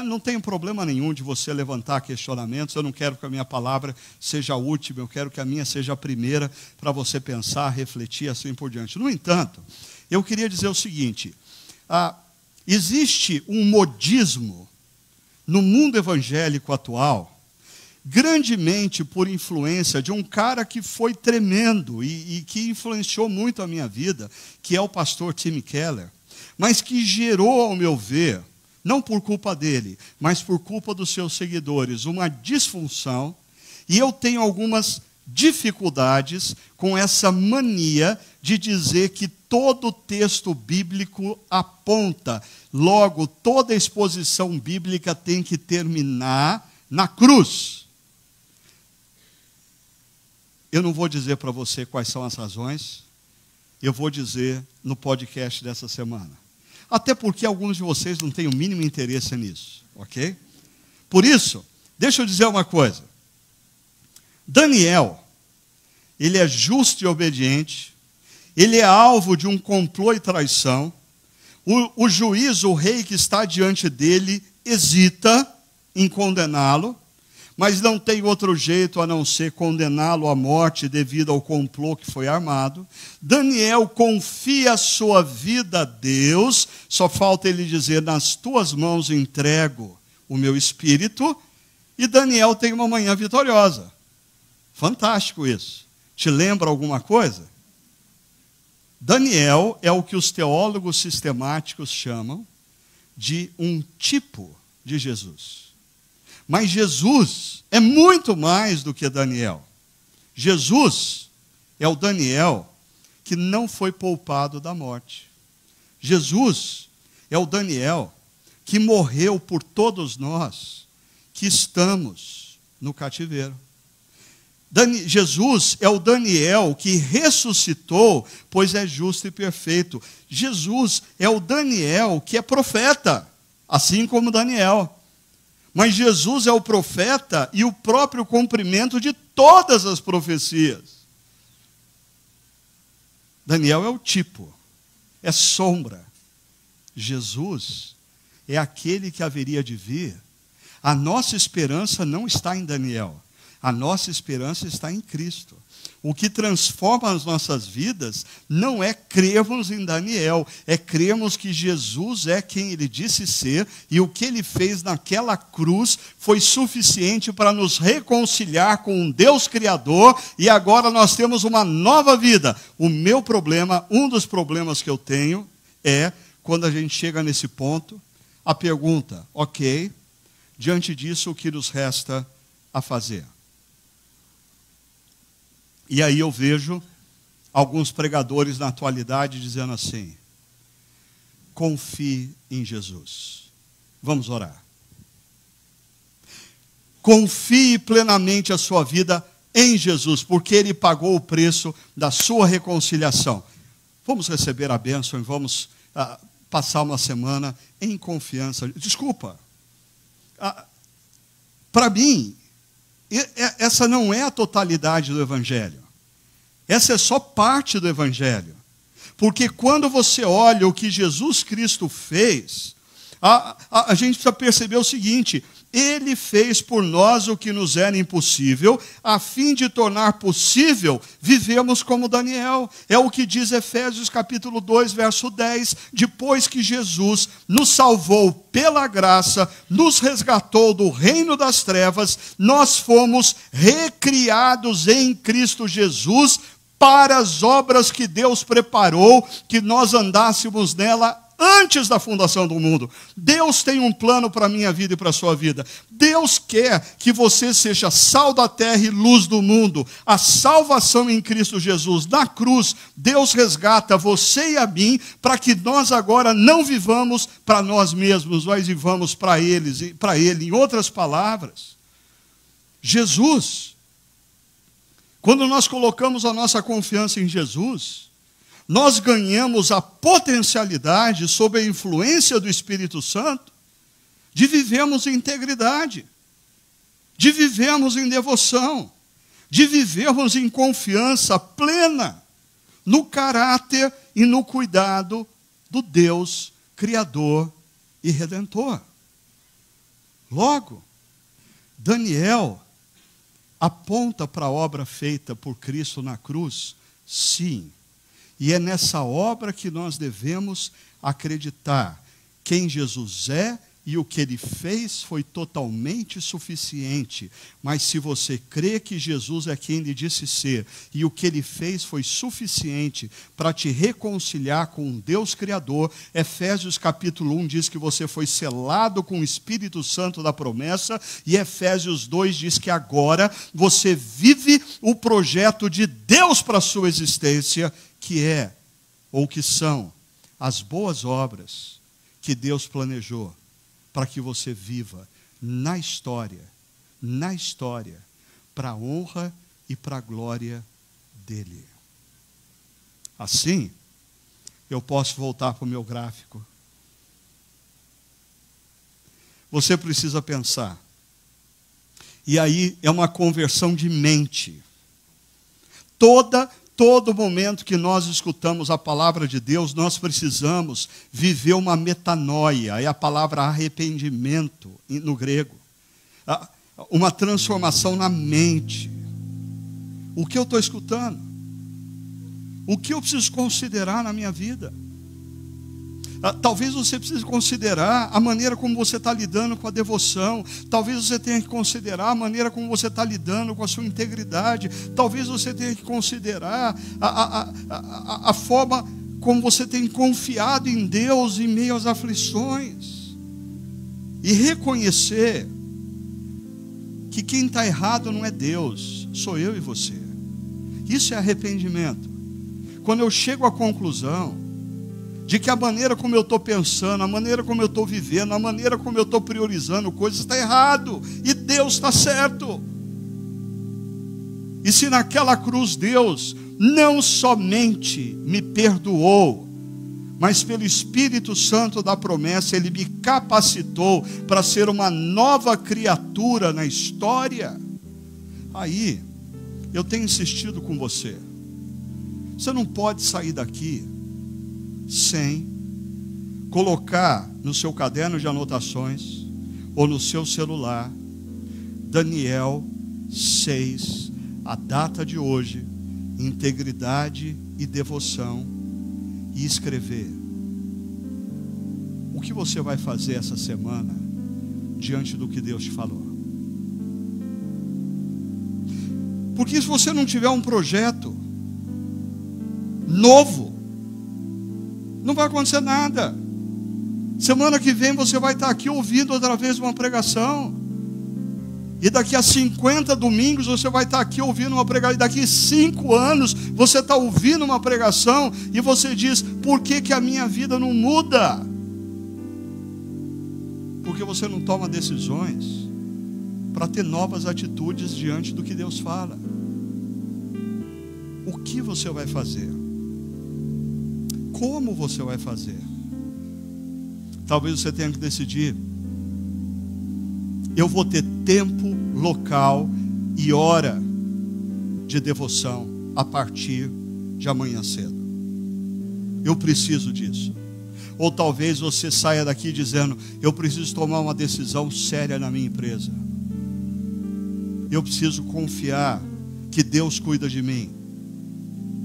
Não tem problema nenhum de você levantar questionamentos. Eu não quero que a minha palavra seja a última, eu quero que a minha seja a primeira para você pensar, refletir, assim por diante. No entanto, eu queria dizer o seguinte: existe um modismo no mundo evangélico atual, grandemente por influência de um cara que foi tremendo e que influenciou muito a minha vida, que é o pastor Tim Keller, mas que gerou, ao meu ver, não por culpa dele, mas por culpa dos seus seguidores, uma disfunção, e eu tenho algumas dificuldades com essa mania de dizer que todo texto bíblico aponta, logo, toda exposição bíblica tem que terminar na cruz. Eu não vou dizer para você quais são as razões, eu vou dizer no podcast dessa semana. Até porque alguns de vocês não têm o mínimo interesse nisso, ok? Por isso, deixa eu dizer uma coisa. Daniel, ele é justo e obediente, ele é alvo de um complô e traição. O juiz, o rei que está diante dele, hesita em condená-lo, mas não tem outro jeito a não ser condená-lo à morte devido ao complô que foi armado. Daniel confia a sua vida a Deus, só falta ele dizer: nas tuas mãos entrego o meu espírito, e Daniel tem uma manhã vitoriosa. Fantástico isso. Te lembra alguma coisa? Daniel é o que os teólogos sistemáticos chamam de um tipo de Jesus. Mas Jesus é muito mais do que Daniel. Jesus é o Daniel que não foi poupado da morte. Jesus é o Daniel que morreu por todos nós que estamos no cativeiro. Jesus é o Daniel que ressuscitou, pois é justo e perfeito. Jesus é o Daniel que é profeta, assim como Daniel. Mas Jesus é o profeta e o próprio cumprimento de todas as profecias. Daniel é o tipo, é sombra. Jesus é aquele que haveria de vir. A nossa esperança não está em Daniel. A nossa esperança está em Cristo. O que transforma as nossas vidas não é crermos em Daniel, é crermos que Jesus é quem ele disse ser, e o que ele fez naquela cruz foi suficiente para nos reconciliar com um Deus Criador, e agora nós temos uma nova vida. O meu problema, um dos problemas que eu tenho, é quando a gente chega nesse ponto, a pergunta, ok, diante disso o que nos resta a fazer? E aí eu vejo alguns pregadores na atualidade dizendo assim: confie em Jesus. Vamos orar. Confie plenamente a sua vida em Jesus, porque Ele pagou o preço da sua reconciliação. Vamos receber a bênção e vamos passar uma semana em confiança. Desculpa. Para mim, essa não é a totalidade do Evangelho. Essa é só parte do Evangelho. Porque quando você olha o que Jesus Cristo fez, a gente precisa perceber o seguinte: Ele fez por nós o que nos era impossível, a fim de tornar possível vivermos como Daniel. É o que diz Efésios capítulo 2, verso 10. Depois que Jesus nos salvou pela graça, nos resgatou do reino das trevas, nós fomos recriados em Cristo Jesus para as obras que Deus preparou, que nós andássemos nela antes da fundação do mundo. Deus tem um plano para a minha vida e para a sua vida. Deus quer que você seja sal da terra e luz do mundo. A salvação em Cristo Jesus, na cruz, Deus resgata você e a mim, para que nós agora não vivamos para nós mesmos, nós vivamos para Ele. Em outras palavras, Jesus, quando nós colocamos a nossa confiança em Jesus, nós ganhamos a potencialidade, sob a influência do Espírito Santo, de vivermos em integridade, de vivermos em devoção, de vivermos em confiança plena no caráter e no cuidado do Deus Criador e Redentor. Logo, Daniel aponta para a obra feita por Cristo na cruz, sim. E é nessa obra que nós devemos acreditar. Quem Jesus é e o que Ele fez foi totalmente suficiente. Mas se você crê que Jesus é quem Ele disse ser, e o que Ele fez foi suficiente para te reconciliar com um Deus Criador, Efésios capítulo 1 diz que você foi selado com o Espírito Santo da promessa, e Efésios 2 diz que agora você vive o projeto de Deus para a sua existência, que é, ou que são, as boas obras que Deus planejou para que você viva na história, para a honra e para a glória dEle. Assim, eu posso voltar para o meu gráfico. Você precisa pensar. E aí é uma conversão de mente. Todo momento que nós escutamos a palavra de Deus, nós precisamos viver uma metanoia, é a palavra arrependimento no grego. Uma transformação na mente. O que eu estou escutando? O que eu preciso considerar na minha vida? Talvez você precise considerar a maneira como você está lidando com a devoção. Talvez você tenha que considerar a maneira como você está lidando com a sua integridade. Talvez você tenha que considerar a forma como você tem confiado em Deus em meio às aflições. E reconhecer que quem está errado não é Deus, sou eu e você. Isso é arrependimento. Quando eu chego à conclusão de que a maneira como eu estou pensando, a maneira como eu estou vivendo, a maneira como eu estou priorizando coisas está errado, e Deus está certo. E se naquela cruz Deus não somente me perdoou, mas pelo Espírito Santo da promessa, Ele me capacitou para ser uma nova criatura na história, aí eu tenho insistido com você. Você não pode sair daqui sem colocar no seu caderno de anotações ou no seu celular Daniel 6, a data de hoje, integridade e devoção, e escrever o que você vai fazer essa semana diante do que Deus te falou. Porque se você não tiver um projeto novo, não vai acontecer nada. Semana que vem você vai estar aqui ouvindo outra vez uma pregação. E daqui a 50 domingos você vai estar aqui ouvindo uma pregação. E daqui a 5 anos você está ouvindo uma pregação e você diz: por que a minha vida não muda? Porque você não toma decisões para ter novas atitudes diante do que Deus fala. O que você vai fazer? Como você vai fazer? Talvez você tenha que decidir: eu vou ter tempo, local e hora de devoção a partir de amanhã cedo. Eu preciso disso. Ou talvez você saia daqui dizendo: eu preciso tomar uma decisão séria na minha empresa. Eu preciso confiar que Deus cuida de mim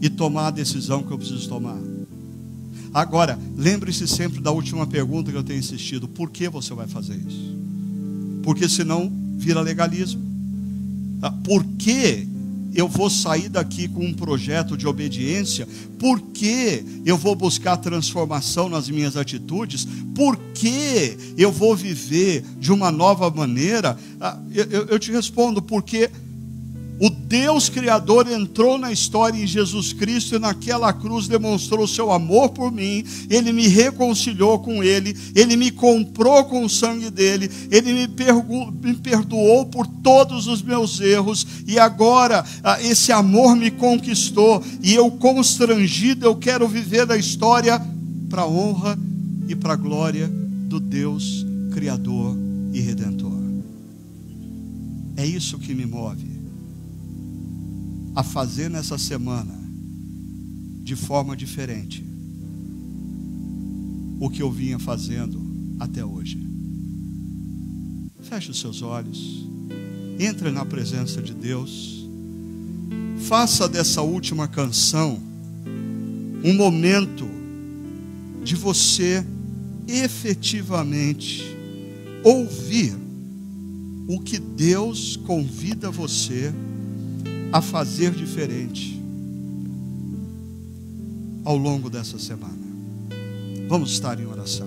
e tomar a decisão que eu preciso tomar. Agora, lembre-se sempre da última pergunta que eu tenho insistido: por que você vai fazer isso? Porque senão vira legalismo. Por que eu vou sair daqui com um projeto de obediência? Por que eu vou buscar transformação nas minhas atitudes? Por que eu vou viver de uma nova maneira? Eu te respondo: porque o Deus Criador entrou na história em Jesus Cristo e naquela cruz demonstrou o seu amor por mim. Ele me reconciliou com Ele, Ele me comprou com o sangue dEle, Ele me perdoou por todos os meus erros, e agora esse amor me conquistou, e eu, constrangido, eu quero viver a história para a honra e para a glória do Deus Criador e Redentor. É isso que me move a fazer nessa semana, de forma diferente, o que eu vinha fazendo até hoje. Feche os seus olhos, entre na presença de Deus, faça dessa última canção um momento de você efetivamente ouvir o que Deus convida você a fazer diferente ao longo dessa semana. Vamos estar em oração.